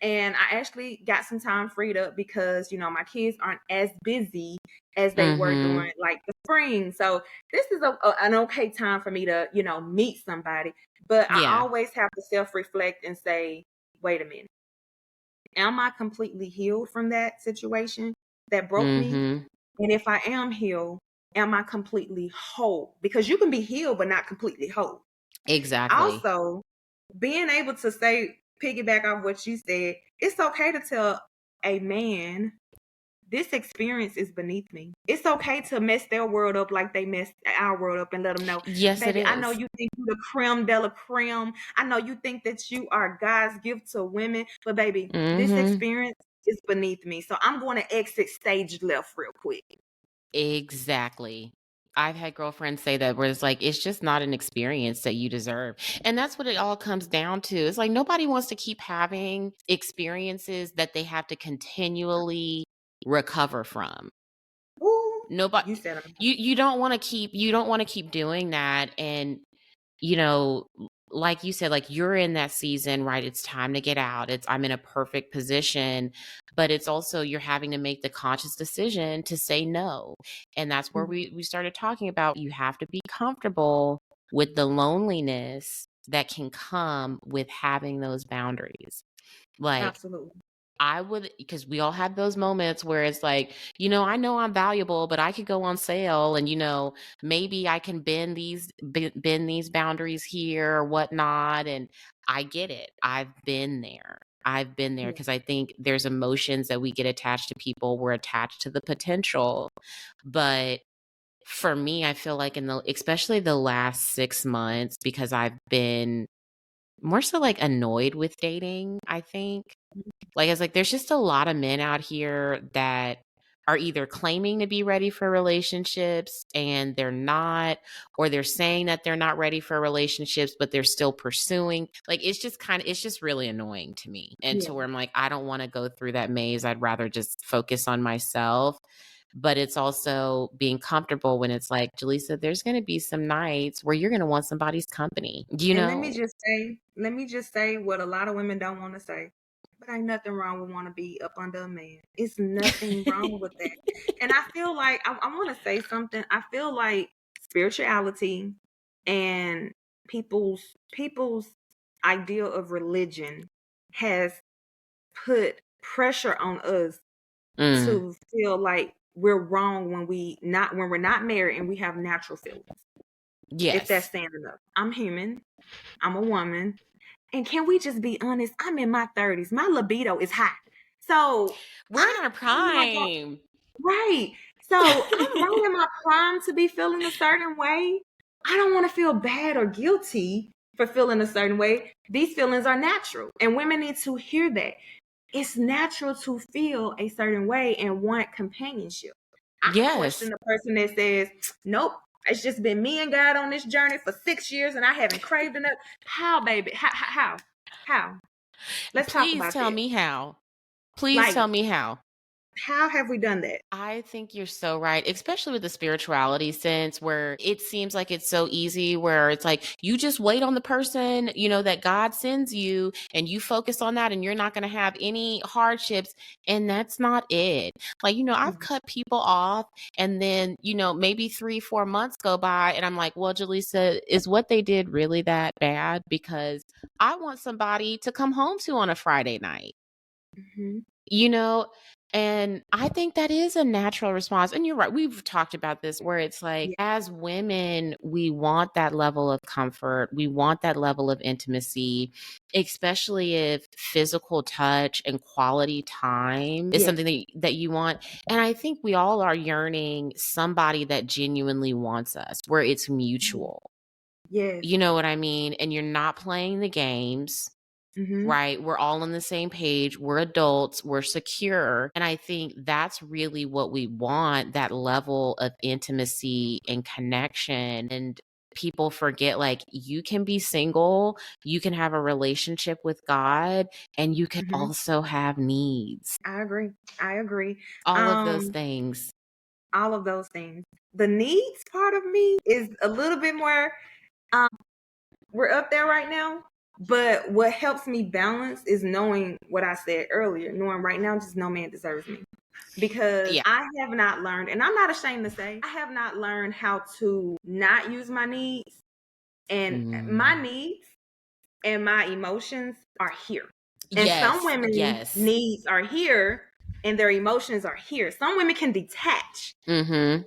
And I actually got some time freed up because, my kids aren't as busy as they were during like the spring. So this is an okay time for me to, meet somebody. But I Yeah. always have to self-reflect and say, wait a minute, am I completely healed from that situation that broke me? And if I am healed, am I completely whole? Because you can be healed, but not completely whole. Exactly. Also, being able to say, piggyback off what you said, it's okay to tell a man, this experience is beneath me. It's okay to mess their world up like they messed our world up, and let them know, Yes, it baby, I know is. you think you're the creme de la creme. I know you think that you are God's gift to women, but baby, this experience is beneath me. So I'm going to exit stage left real quick. Exactly. I've had girlfriends say that, where it's like, it's just not an experience that you deserve. And that's what it all comes down to. It's like, nobody wants to keep having experiences that they have to continually recover from. Ooh, Nobody, you said you don't want to keep doing that. And like you said, like, you're in that season, right? It's time to get out. I'm in a perfect position, but it's also, you're having to make the conscious decision to say no. And that's where we started talking about, you have to be comfortable with the loneliness that can come with having those boundaries. Like, absolutely. I would, because we all have those moments where it's like, I know I'm valuable, but I could go on sale, and maybe I can bend these boundaries here or whatnot. And I get it. I've been there because I think there's emotions that we get attached to people. We're attached to the potential. But for me, I feel like especially the last 6 months, because I've been more so like annoyed with dating, I think. Like, it's like, there's just a lot of men out here that are either claiming to be ready for relationships and they're not, or they're saying that they're not ready for relationships, but they're still pursuing. Like, it's just really annoying to me. And to where I'm like, I don't want to go through that maze. I'd rather just focus on myself. But it's also being comfortable when it's like, Jelesa, there's going to be some nights where you're going to want somebody's company. And let me just say what a lot of women don't want to say. But ain't nothing wrong with want to be up under a man. It's nothing wrong with that. And I feel like I want to say something. I feel like spirituality and people's idea of religion has put pressure on us Mm, to feel like we're wrong when we're not married and we have natural feelings. If that's yes. saying enough. I'm human. I'm a woman. And can we just be honest? I'm in my 30s. My libido is high. So We're in I our feel like prime. right. So I'm right in my prime to be feeling a certain way. I don't want to feel bad or guilty for feeling a certain way. These feelings are natural, and women need to hear that. It's natural to feel a certain way and want companionship. I question Yes. the person that says, nope, it's just been me and God on this journey for 6 years and I haven't craved enough. How, baby? How? Let's talk Please about tell that. me how. Please Like, tell me how. how have we done that? I think you're so right, especially with the spirituality sense where it seems like it's so easy, where it's like you just wait on the person, that God sends you and you focus on that and you're not going to have any hardships. And that's not it. Like, I've Mhm. cut people off and then, maybe 3, 4 months go by and I'm like, well, Jelesa, is what they did really that bad? Because I want somebody to come home to on a Friday night Mhm. you know and I think that is a natural response, and you're right, we've talked about this where it's like Yeah. as women we want that level of comfort, we want that level of intimacy, especially if physical touch and quality time is Yes. something that you want. And I think we all are yearning somebody that genuinely wants us, where it's Mhm. mutual. Yes. You know what I mean? And you're not playing the games. Mhm. Right. We're all on the same page. We're adults. We're secure. And I think that's really what we want, that level of intimacy and connection. And people forget, like, you can be single, you can have a relationship with God, and you can Mhm. also have needs. I agree. I agree. All of those Um, things. all of those things. The needs part of me is a little bit more we're up there right now. But what helps me balance is knowing what I said earlier, knowing right now just no man deserves me. Because Yeah. I have not learned, and I'm not ashamed to say, I have not learned how to not use my needs. And my Mm. needs and my emotions are here. And some Yes. women Yes. needs are here and their emotions are here. Some women can detach. Mm-hmm.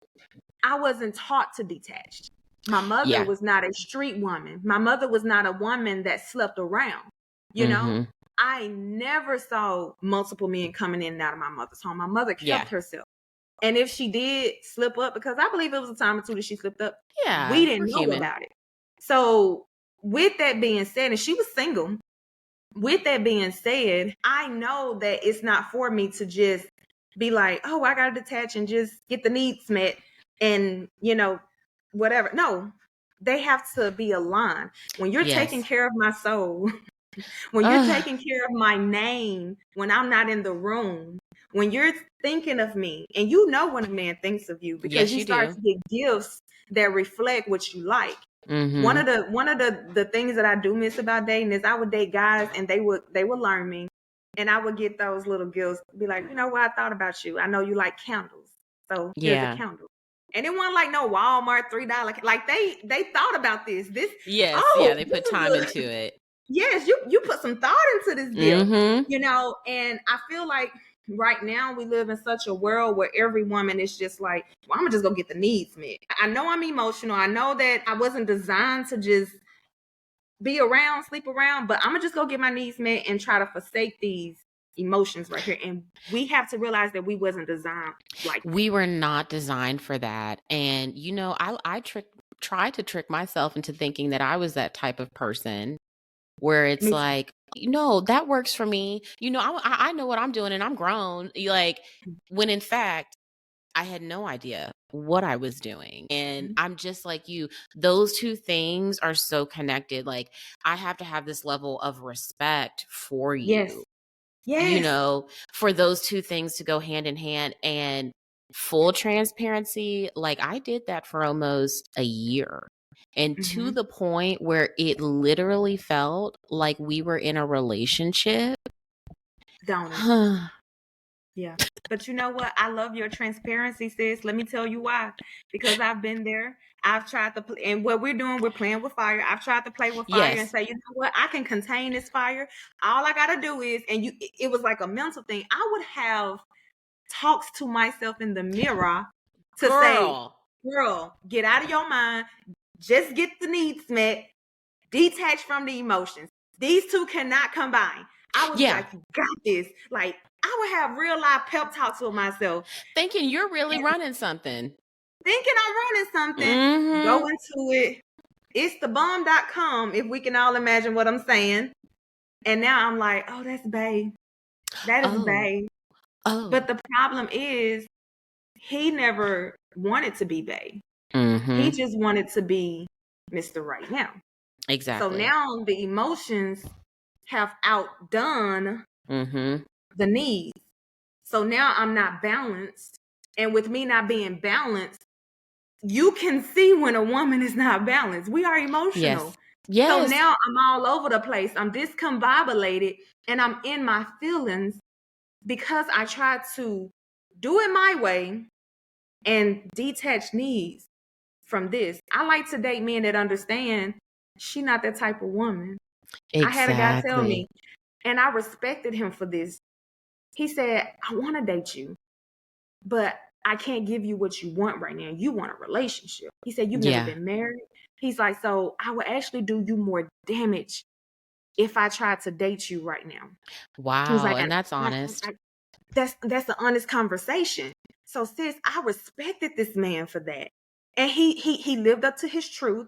I wasn't taught to detach. My mother Yeah. was not a street woman. My mother was not a woman that slept around. You know, Mm-hmm. I never saw multiple men coming in and out of my mother's home. My mother Yeah. kept herself. And if she did slip up, because I believe it was a time or two that she slipped up, we Yeah. We're didn't know human. about it. So, with that being said, and she was single, with that being said, I know that it's not for me to just be like, oh, I gotta detach and just get the needs met and whatever. No, they have to be aligned. When you're taking Yes. care of my soul, when you're Ugh. taking care of my name when I'm not in the room, when you're thinking of me, and you know when a man thinks of you because Yes, you you start do. to get gifts that reflect what you like. One Mm-hmm. of the things that I do miss about dating is I would date guys and they would learn me, and I would get those little gifts. Be like, you know what? I thought about you. I know you like candles, so here's a Yeah. candle. And it wasn't like no Walmart $3. Like they thought about this. This Yes. Yeah. oh They this put time is into a it. yes, you put some thought into this gift, Mm-hmm. and I feel like right now we live in such a world where every woman is just like, well, I'm gonna just go get the needs met. I know I'm emotional. I know that I wasn't designed to just be around, sleep around, but I'm gonna just go get my needs met and try to forsake these emotions right here. And we have to realize that we wasn't designed like that. We were not designed for that. And I tried to trick myself into thinking that I was that type of person where it's Me too. like, that works for me. I know what I'm doing and I'm grown. Like, when in fact I had no idea what I was doing. And Mhm. I'm just like you. Those two things are so connected. Like, I have to have this level of respect for Yes. you, Yes. for those two things to go hand in hand. And full transparency, like, I did that for almost a year. And to Hmm. the point where it literally felt like we were in a relationship don't it? Yeah. But you know what? I love your transparency, sis. Let me tell you why. Because I've been there. I've tried to play, and what we're doing, we're playing with fire. I've tried to play with fire and Yes. say, you know what? I can contain this fire. All I gotta do is, and it was like a mental thing. I would have talks to myself in the mirror to say, Girl. girl, get out of your mind. Just get the needs met. Detach from the emotions. These two cannot combine. I would be Yeah. like, you got this. Like, I would have real life pep talks with myself, Thinking you're really and running something. thinking I'm running something. Go Mm-hmm. into it. It's the bomb.com, if we can all imagine what I'm saying. And now I'm like, oh, that's bae. That is Oh. bae. Oh. But the problem is, he never wanted to be bae. Mm-hmm. He just wanted to be Mr. Right Now. Exactly. So now the emotions have outdone Mm-hmm. the needs. So now I'm not balanced. And with me not being balanced, you can see when a woman is not balanced. We are emotional. Yes. So now I'm all over the place. I'm discombobulated and I'm in my feelings because I tried to do it my way and detach needs from this. I like to date men that understand she not that type of woman. Exactly. I had a guy tell me, and I respected him for this. He said, I want to date you, but I can't give you what you want right now. You want a relationship. He said, you've never been married. He's like, so I would actually do you more damage if I tried to date you right now. Wow. He's like, and that's honest. That's an honest conversation. So sis, I respected this man for that. And he lived up to his truth.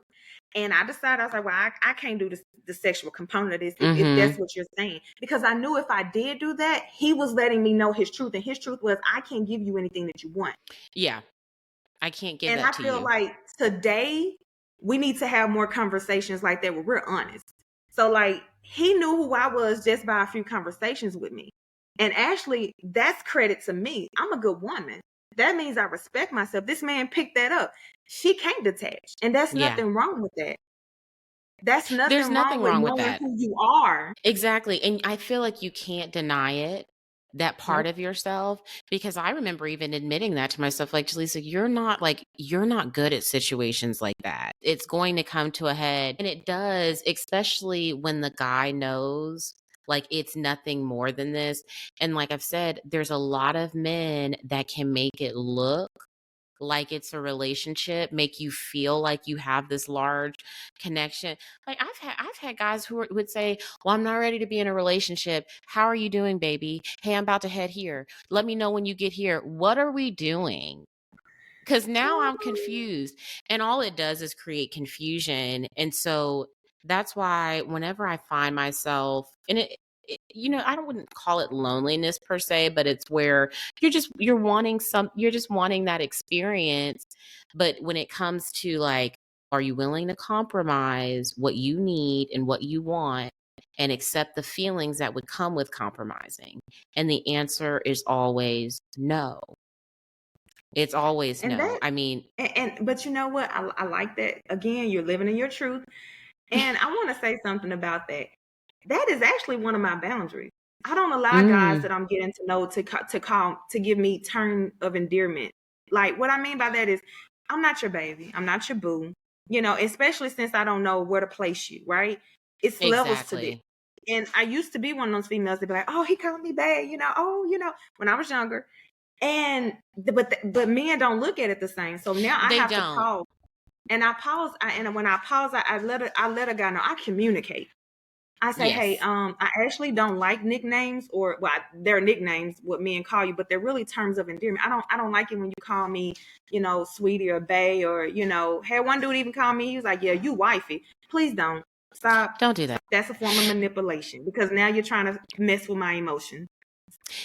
And I decided, I was like, well, I can't do the sexual component of this if that's what you're saying. Because I knew if I did do that, he was letting me know his truth. And his truth was, I can't give you anything that you want. Yeah. I can't give and that I to feel you. like today we need to have more conversations like that where we're honest. So like, he knew who I was just by a few conversations with me. And actually, that's credit to me. I'm a good woman. That means I respect myself. This man picked that up. She can't detach. And that's nothing wrong with that. There's nothing wrong with knowing who you are. Exactly. And I feel like you can't deny it, that part of yourself, because I remember even admitting that to myself, like, Jelesa, you're not good at situations like that. It's going to come to a head. And it does, especially when the guy knows like it's nothing more than this. And like I've said, there's a lot of men that can make it look like it's a relationship, make you feel like you have this large connection. Like I've had guys who would say, well, I'm not ready to be in a relationship. How are you doing, baby? Hey, I'm about to head here. Let me know when you get here. What are we doing? Because now I'm confused, and all it does is create confusion. And so that's why whenever I find myself in it, I wouldn't call it loneliness per se, but it's where you're just wanting that experience. But when it comes to like, are you willing to compromise what you need and what you want and accept the feelings that would come with compromising? And the answer is always no. It's always And no. that, I mean, but you know what? I like that. Again, you're living in your truth. And I want to say something about that. That is actually one of my boundaries. I don't allow guys that I'm getting to know to give me term of endearment. Like, what I mean by that is, I'm not your baby. I'm not your boo. Especially since I don't know where to place you, right? It's levels to this. And I used to be one of those females that be like, oh, he called me bad, when I was younger. But men don't look at it the same. So now I have to pause. And I pause. And when I pause, I let a guy know. I communicate. I say, hey, I actually don't like nicknames, or they're nicknames what men call you, but they're really terms of endearment. I don't like it when you call me, sweetie or bae, or had one dude even call me. He was like, yeah, you wifey. Please don't stop. don't do that. That's a form of manipulation, because now you're trying to mess with my emotions.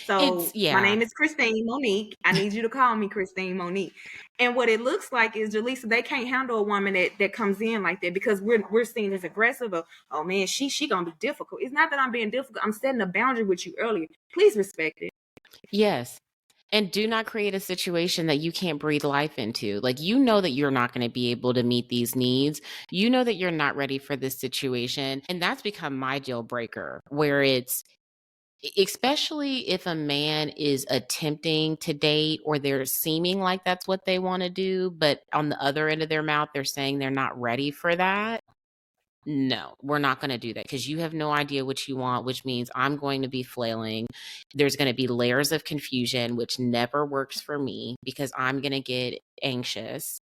So my name is Christine Monique. I need you to call me Christine Monique. And what it looks like is, Jelesa, they can't handle a woman that comes in like that, because we're seen as aggressive. Oh man, she gonna be difficult. It's not that I'm being difficult. I'm setting a boundary with you earlier. Please respect it. Yes. And do not create a situation that you can't breathe life into. Like, that you're not going to be able to meet these needs. That you're not ready for this situation. And that's become my deal breaker, where especially if a man is attempting to date or they're seeming like that's what they want to do, but on the other end of their mouth, they're saying they're not ready for that. No, we're not going to do that because you have no idea what you want, which means I'm going to be flailing. There's going to be layers of confusion, which never works for me because I'm going to get anxious.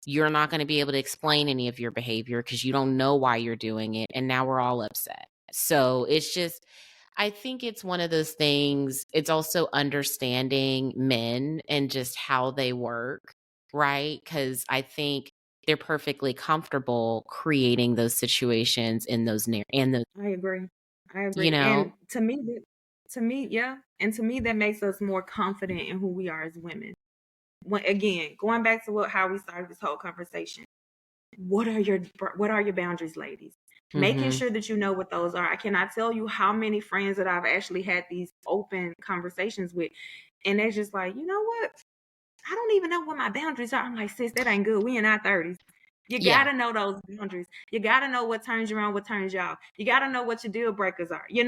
You're not going to be able to explain any of your behavior because you don't know why you're doing it. And now we're all upset. So it's just, I think it's one of those things. It's also understanding men and just how they work, right? Because I think they're perfectly comfortable creating those situations in those I agree. I you agree. And know. yeah. And to me, that makes us more confident in who we are as women. Again, going back to how we started this whole conversation. What are your boundaries, ladies? Making Mm-hmm. sure that you know what those are. I cannot tell you how many friends that I've actually had these open conversations with, and they're just like, you know what? I don't even know what my boundaries are. I'm like, sis, that ain't good. We in our 30s. You Yeah. gotta know those boundaries. You gotta know what turns you on, what turns you off. You gotta know what your deal breakers are. You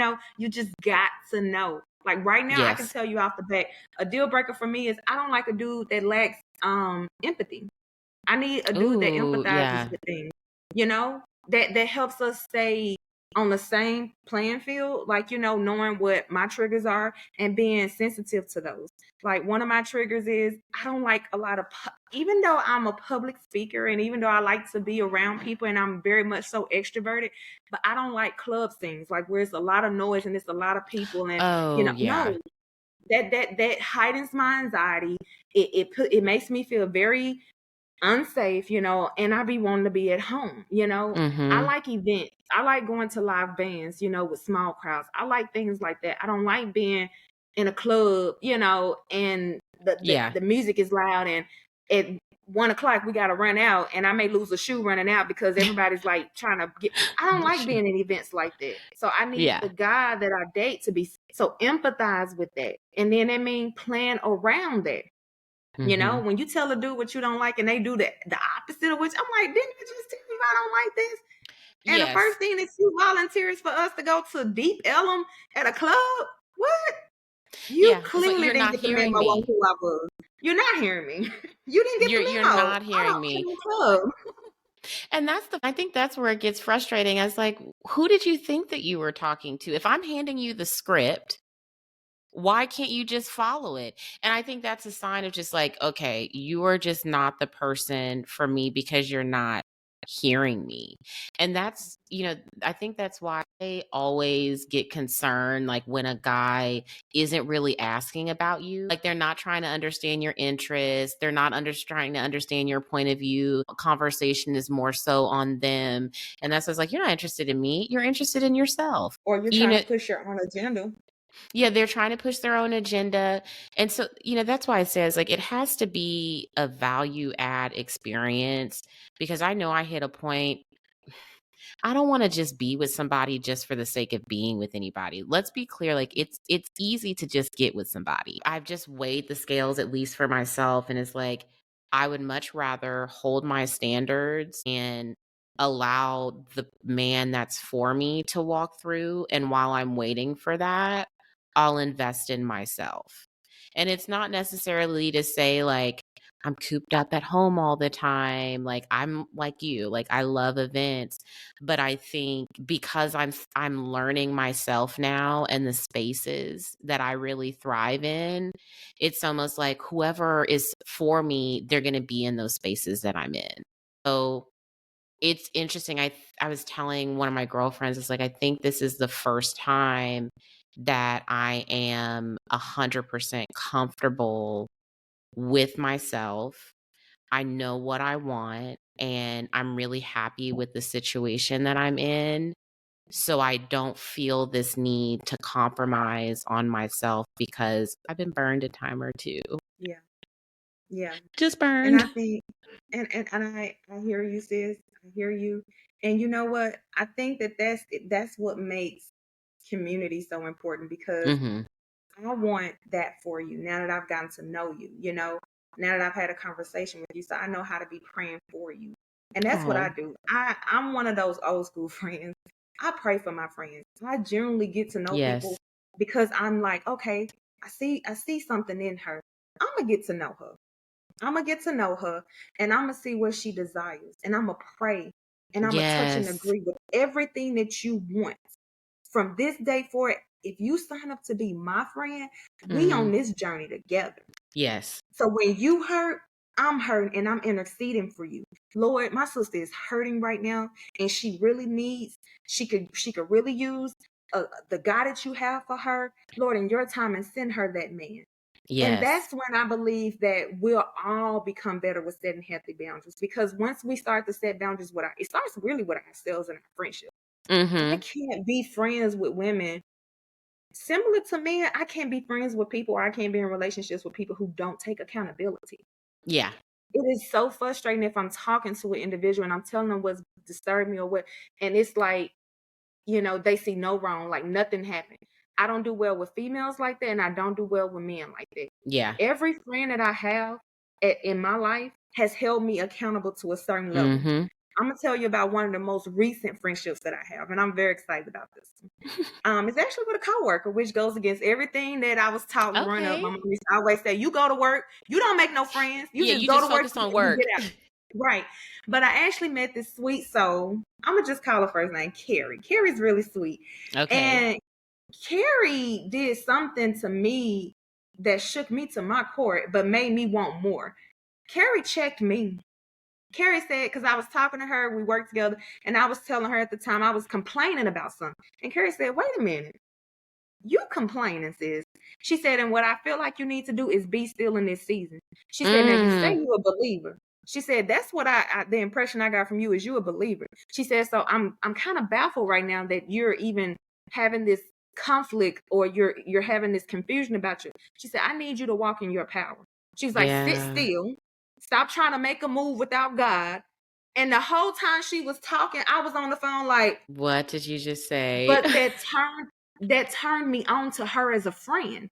just got to know. Like right now, I can Yes. tell you off the bat, a deal breaker for me is I don't like a dude that lacks empathy. I need a dude that Ooh, empathizes yeah. with things, that helps us stay on the same playing field, like, knowing what my triggers are and being sensitive to those. Like one of my triggers is I don't like a lot of, even though I'm a public speaker and even though I like to be around people and I'm very much so extroverted, but I don't like club scenes, like where it's a lot of noise and it's a lot of people and, Oh, yeah. no, that heightens my anxiety. It makes me feel very unsafe, and I be wanting to be at home. I Mm-hmm. like events. I like going to live bands, with small crowds. I like things like that. I don't like being in a club, and Yeah. the music is loud and at 1 o'clock we gotta run out and I may lose a shoe running out because everybody's like trying to get. I don't like being in events like that. So I need Yeah. the guy that I date to be so empathize with that. And then that means plan around that. Mm-hmm. When you tell a dude what you don't like and they do the opposite of which I'm like, didn't you just tell me I don't like this? And the Yes. first thing that you volunteer is for us to go to Deep Ellum at a club? What? You Yeah. It's like clearly you're didn't not get the hearing memo on me. who I was. You're not hearing me. You didn't get the You're memo. not I hearing don't me. in the club. And I think that's where it gets frustrating. I was like, who did you think that you were talking to? If I'm handing you the script, why can't you just follow it? And I think that's a sign of just like, okay, you are just not the person for me because you're not hearing me. And that's, I think that's why I always get concerned, like when a guy isn't really asking about you, like they're not trying to understand your interests. They're not trying to understand your point of view. Conversation is more so on them. And that's what's like, you're not interested in me. You're interested in yourself. Or you're You trying know, to push your own agenda. yeah, they're trying to push their own agenda. And so, that's why it says like it has to be a value add experience because I know I hit a point. I don't want to just be with somebody just for the sake of being with anybody. Let's be clear, like it's easy to just get with somebody. I've just weighed the scales at least for myself and it's like I would much rather hold my standards and allow the man that's for me to walk through and while I'm waiting for that, I'll invest in myself. And it's not necessarily to say like I'm cooped up at home all the time. Like I'm like you, like I love events, but I think because I'm learning myself now and the spaces that I really thrive in, it's almost like whoever is for me, they're going to be in those spaces that I'm in. So it's interesting. I was telling one of my girlfriends, it's like I think this is the first time that I am 100% comfortable with myself. I know what I want and I'm really happy with the situation that I'm in. So I don't feel this need to compromise on myself because I've been burned a time or two. Yeah. Yeah. Just And I burned. think, and I hear you, sis. I hear you. And you know what? I think that's what makes community so important because Mm-hmm. I want that for you now that I've gotten to know you, now that I've had a conversation with you. So I know how to be praying for you. And that's what I Oh, do. I'm one of those old school friends. I pray for my friends. I generally get to know people yes. because I'm like, okay, I see something in her. I'm gonna get to know her. I'm gonna get to know her, and I'm gonna see what she desires, and I'm gonna pray, and I'm gonna touch and Yes. agree with everything that you want from this day forward. If you sign up to be my friend, we Hmm. on this journey together. Yes. So when you hurt, I'm hurting and I'm interceding for you. Lord, my sister is hurting right now and she really needs, she could really use the God that you have for her, Lord, in your time, and send her that man. And Yes. that's when I believe that we'll all become better with setting healthy boundaries. Because once we start to set boundaries with it starts really with ourselves and our friendship. I Hmm. can't be friends with women similar to men. I can't be friends with people, or I can't be in relationships with people who don't take accountability. Yeah. It is so frustrating if I'm talking to an individual and I'm telling them what's disturbed me or what, and it's like, they see no wrong, like nothing happened. I don't do well with females like that, and I don't do well with men like that. Yeah. Every friend that I have in my life has held me accountable to a certain level. Hmm. I'm gonna tell you about one of the most recent friendships that I have, and I'm very excited about this. It's actually with a coworker, which goes against everything that I was taught growing up. Okay. My mom used to always say, "You go to work, you don't make no friends. You Yeah, just you go just to work, focus on and you work. get out." Right. But I actually met this sweet soul. I'm gonna just call her first name, Carrie. Carrie's really sweet, Okay. and Carrie did something to me that shook me to my core, but made me want more. Carrie checked me. Carrie said, because I was talking to her, we worked together, and I was telling her at the time I was complaining about something. And Carrie said, "Wait a minute, you complaining, sis." She said, "And what I feel like you need to do is be still in this season." She said, "Now you say Mm. you a believer." She said, "That's what the impression I got from you is you a believer." She said, "So I'm kind of baffled right now that you're even having this conflict, or you're having this confusion about you." She said, "I need you to walk in your power." She's like, "Sit Yeah. still, stop trying to make a move without God." And the whole time she was talking, I was on the phone like, What did you just say? but that turned me on to her as a friend.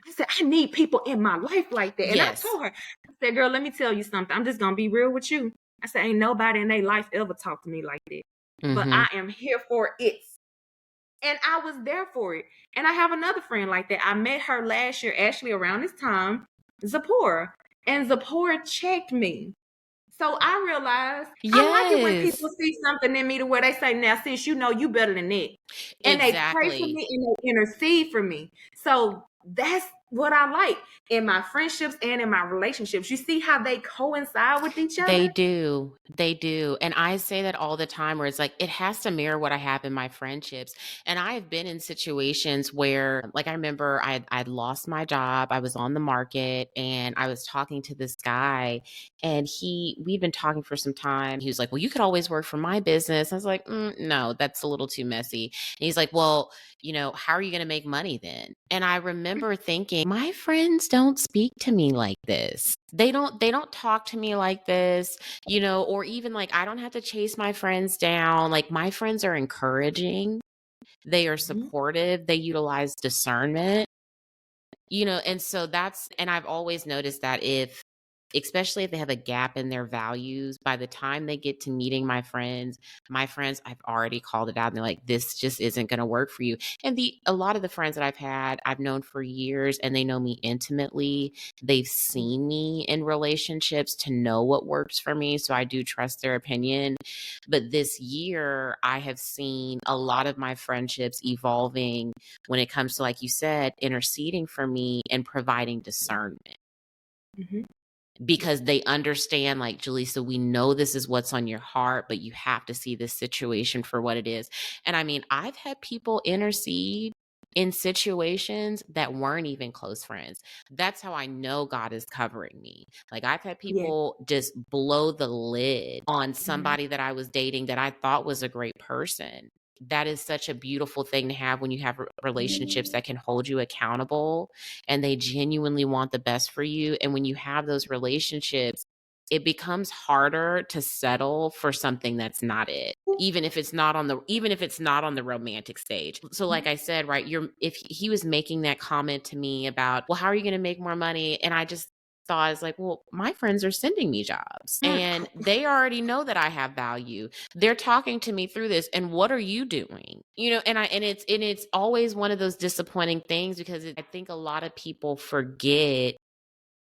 I said, I need people in my life like that. And I Yes. told her, I said, "Girl, let me tell you something. I'm just gonna be real with you." I said, "Ain't nobody in their life ever talked to me like that. But Hmm. I am here for it." And I was there for it. And I have another friend like that. I met her last year, actually around this time, Zipporah. And Zipporah checked me. So I realized I like it when Yes. people see something in me to where they say, "Now, sis, you know you better than that." And they pray for Exactly. me and they intercede for me. So that's what I like in my friendships and in my relationships. You see how they coincide with each They other? do. They do. And I say that all the time where it's like, it has to mirror what I have in my friendships. And I have been in situations where, like, I remember I'd lost my job. I was on the market and I was talking to this guy and we'd been talking for some time. He was like, "Well, you could always work for my business." I was like, "No, that's a little too messy." And he's like, "Well, how are you going to make money then?" And I remember thinking, my friends don't speak to me like this. They don't talk to me like this, or even like I don't have to chase my friends down. Like my friends are encouraging, they are Mhm. supportive, they utilize discernment. And so and I've always noticed that especially if they have a gap in their values, by the time they get to meeting my friends, I've already called it out and they're like, "This just isn't going to work for you." And a lot of the friends that I've known for years and they know me intimately. They've seen me in relationships to know what works for me. So I do trust their opinion. But this year, I have seen a lot of my friendships evolving when it comes to, like you said, interceding for me and providing discernment Mhm. because they understand, like, Jelesa, we know this is what's on your heart, but you have to see this situation for what it is. And I mean, I've had people intercede in situations that weren't even close friends. That's how I know God is covering me. Like, I've had Yeah. people just blow the lid on Mhm. somebody that I was dating that I thought was a great person. That is such a beautiful thing to have when you have relationships that can hold you accountable and they genuinely want the best for you. And when you have those relationships, it becomes harder to settle for something that's not it, even if it's not on the romantic stage. So like I said, right, if he was making that comment to me about, "Well, how are you going to make more money?" And thought is like, well, my friends are sending me jobs and they already know that I have value. They're talking to me through this. And what are you doing? And it's always one of those disappointing things because I think a lot of people forget,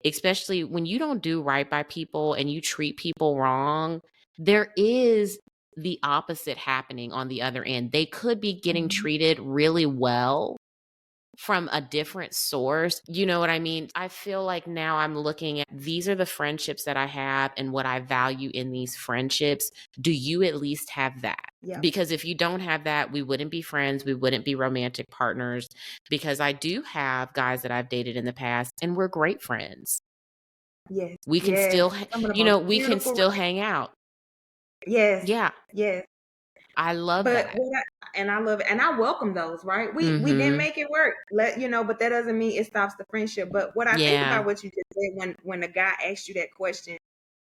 especially when you don't do right by people and you treat people wrong, there is the opposite happening on the other end. They could be getting treated really well from a different source. You know what I mean? I feel like now I'm looking at these are the friendships that I have and what I value in these friendships. Do you at least have that? Yeah. Because if you don't have that, we wouldn't be friends. We wouldn't be romantic partners, because I do have guys that I've dated in the past and we're great friends. Yes. We can Yes. still, Some of the most we can beautiful still hang out. Yes. Yeah. Yes. I love But that. and I love it, and I welcome those, right? We didn't Mm-hmm. make it work, but that doesn't mean it stops the friendship. But what I think Yeah. about what you just said when the guy asked you that question,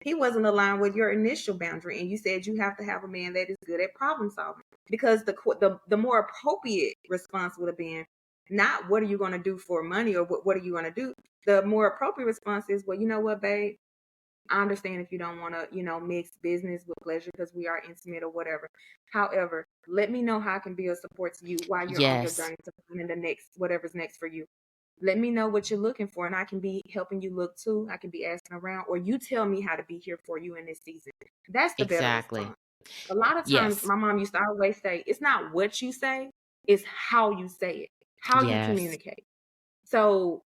he wasn't aligned with your initial boundary, and you said you have to have a man that is good at problem solving, because the more appropriate response would have been not what are you going to do for money or what are you going to do. The more appropriate response is, well, you know what, babe, I understand if you don't want to, mix business with pleasure because we are intimate or whatever. However, let me know how I can be a support to you while you're on your Yes. journey to finding the next, whatever's next for you. Let me know what you're looking for, and I can be helping you look too. I can be asking around, or you tell me how to be here for you in this season. That's the better Exactly. response. A lot of times, Yes. my mom used to always say, it's not what you say, it's how you say it, how you Yes. communicate. So,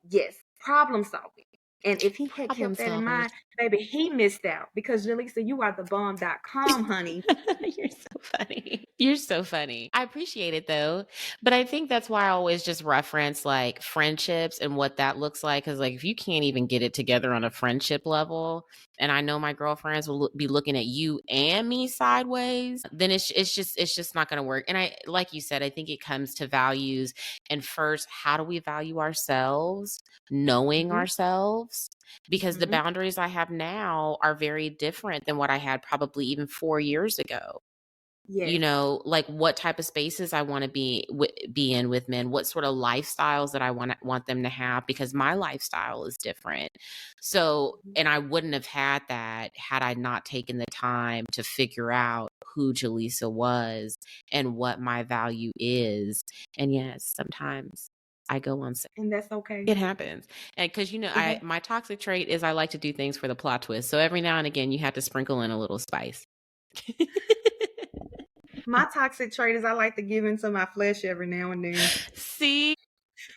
yes, problem solving. And if he had Problem kept that in solvers. mind, baby, he missed out because Jelesa, you are the bomb.com, honey. You're so funny. You're so funny. I appreciate it though. But I think that's why I always just reference like friendships and what that looks like. Cause like if you can't even get it together on a friendship level, and I know my girlfriends will be looking at you and me sideways, then it's just not going to work. And I, like you said, I think it comes to values. And first, how do we value ourselves? Knowing Mm-hmm. ourselves, because the Mm-hmm. boundaries I have now are very different than what I had probably even 4 years ago. Yes. Like what type of spaces I want to be in with men, what sort of lifestyles that I want them to have, because my lifestyle is different. So, and I wouldn't have had that had I not taken the time to figure out who Jelesa was and what my value is. And yes, sometimes I go on. And that's okay. It happens. And because, my toxic trait is I like to do things for the plot twist. So every now and again, you have to sprinkle in a little spice. My toxic trait is I like to give into my flesh every now and then. See?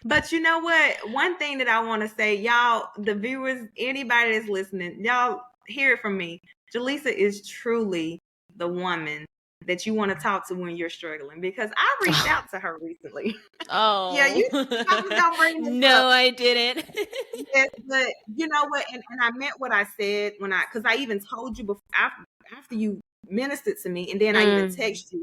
But you know what? One thing that I want to say, y'all, the viewers, anybody that's listening, y'all hear it from me. Jelesa is truly the woman that you want to talk to when you're struggling, because I reached out to her recently. Oh. Yeah, you don't bring this No, up. I didn't. Yes, but you know what? And I meant what I said because I even told you before after you ministered to me, and then I even texted you.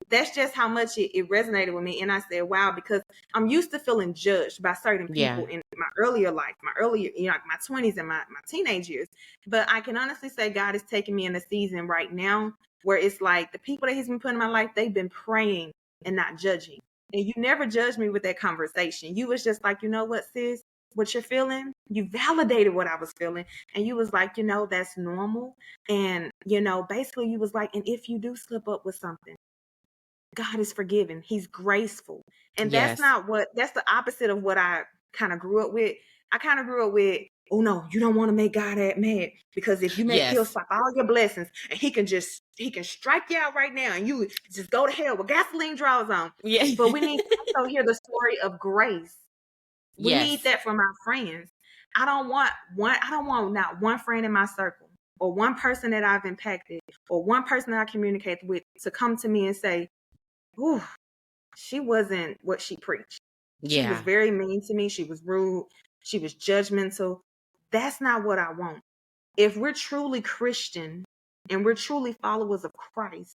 That's just how much it resonated with me. And I said, wow, because I'm used to feeling judged by certain people in my earlier life, my 20s and my teenage years. But I can honestly say God is taking me in a season right now where it's like the people that he's been putting in my life, they've been praying and not judging. And you never judged me with that conversation. You was just like, you know what, sis? What you're feeling, you validated what I was feeling, and you was like, that's normal. And basically you was like, and if you do slip up with something, God is forgiving, he's graceful. And Yes. that's the opposite of what I kind of grew up with. I kind of grew up with, oh no, you don't want to make God mad, because if you make, he'll stop all your blessings and he can strike you out right now and you just go to hell with gasoline draws on. Yeah. But we need to also hear the story of grace. We need that from our friends. I don't want not one friend in my circle or one person that I've impacted or one person that I communicate with to come to me and say, ooh, she wasn't what she preached. She was very mean to me. She was rude. She was judgmental. That's not what I want. If we're truly Christian and we're truly followers of Christ,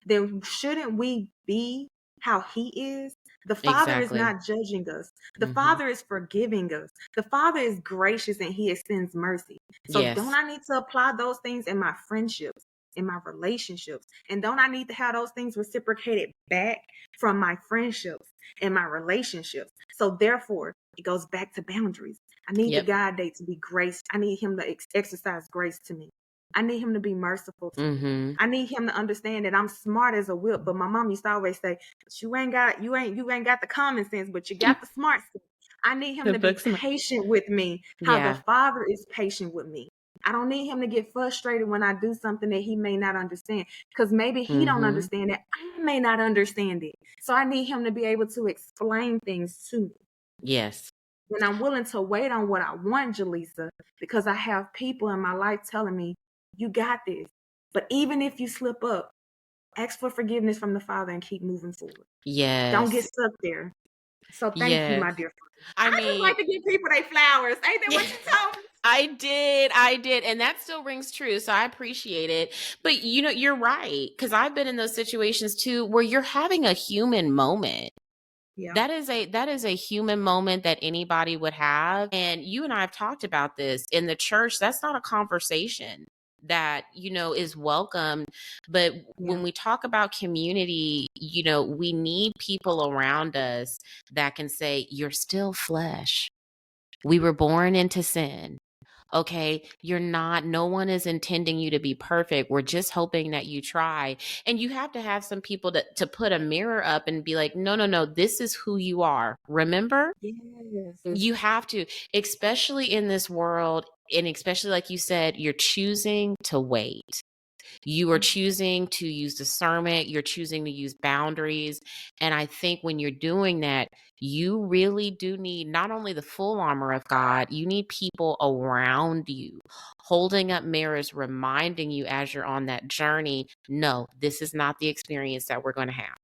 then shouldn't we be how he is? The Father is not judging us. The Father is forgiving us. The Father is gracious and he extends mercy. So don't I need to apply those things in my friendships, in my relationships? And don't I need to have those things reciprocated back from my friendships and my relationships? So therefore, it goes back to boundaries. I need the Yep. God date to be grace. I need him to exercise grace to me. I need him to be merciful to me. Mm-hmm. I need him to understand that I'm smart as a whip. But my mom used to always say, you ain't got the common sense, but you got the smart sense. I need him The to be book's patient with me, how the yeah. Father is patient with me. I don't need him to get frustrated when I do something that he may not understand, because maybe he don't Mm-hmm. understand it. I may not understand it. So I need him to be able to explain things to me. Yes. And I'm willing to wait on what I want, Jelesa, because I have people in my life telling me, you got this. But even if you slip up, ask for forgiveness from the Father and keep moving forward. Don't get Yes. stuck there. So thank you, Yes. my dear friend. I I just mean, like to give people their flowers. Ain't that yeah, what you told me? I did. And that still rings true. So I appreciate it. But you're right. Because I've been in those situations too where you're having a human moment. Yeah. That is a human moment that anybody would have. And you and I have talked about this in the church. That's not a conversation that, is welcome. But Yeah. when we talk about community, we need people around us that can say, you're still flesh. We were born into sin. Okay, no one is intending you to be perfect. We're just hoping that you try. And you have to have some people to put a mirror up and be like, no, this is who you are. Remember? Yes. You have to, especially in this world. And especially like you said, you're choosing to wait. You are choosing to use discernment. You're choosing to use boundaries. And I think when you're doing that, you really do need not only the full armor of God, you need people around you holding up mirrors, reminding you as you're on that journey, no, this is not the experience that we're going to have.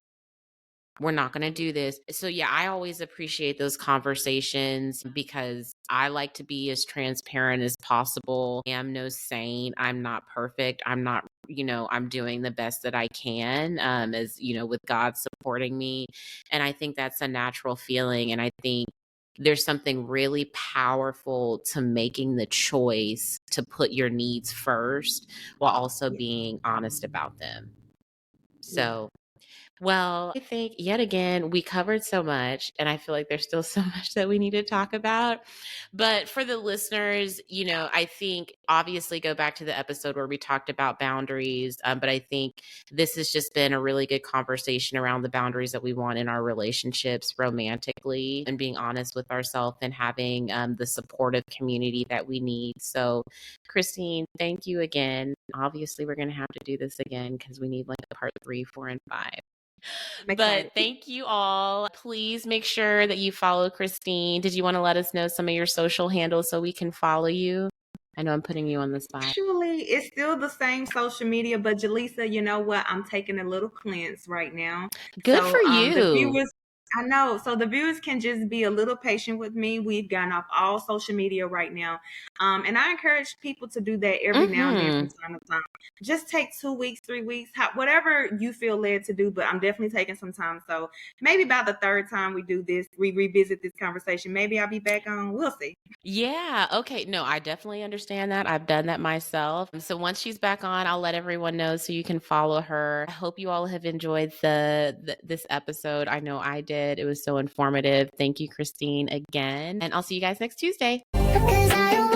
We're not going to do this. So yeah, I always appreciate those conversations because I like to be as transparent as possible. I am no saint. I'm not perfect. I'm not, I'm doing the best that I can, as, with God supporting me. And I think that's a natural feeling. And I think there's something really powerful to making the choice to put your needs first while also being honest about them. So well, I think yet again, we covered so much, and I feel like there's still so much that we need to talk about. But for the listeners, I think obviously go back to the episode where we talked about boundaries. But I think this has just been a really good conversation around the boundaries that we want in our relationships romantically and being honest with ourselves and having the supportive community that we need. So, Christine, thank you again. Obviously, we're going to have to do this again because we need like a part 3, 4, and 5. But thank you all. Please make sure that you follow Christine. Did you want to let us know some of your social handles so we can follow you? I know I'm putting you on the spot. Actually, it's still the same social media, but Jelesa, you know what? I'm taking a little cleanse right now. Good for you. The viewers, I know. So the viewers can just be a little patient with me. We've gotten off all social media right now. And I encourage people to do that every now and then from time to time. Just take 2 weeks, 3 weeks, whatever you feel led to do. But I'm definitely taking some time. So maybe about the third time we do this, we revisit this conversation. Maybe I'll be back on. We'll see. Yeah. Okay. No, I definitely understand that. I've done that myself. So once she's back on, I'll let everyone know so you can follow her. I hope you all have enjoyed this episode. I know I did. It was so informative. Thank you, Christine, again. And I'll see you guys next Tuesday. 'Cause I don't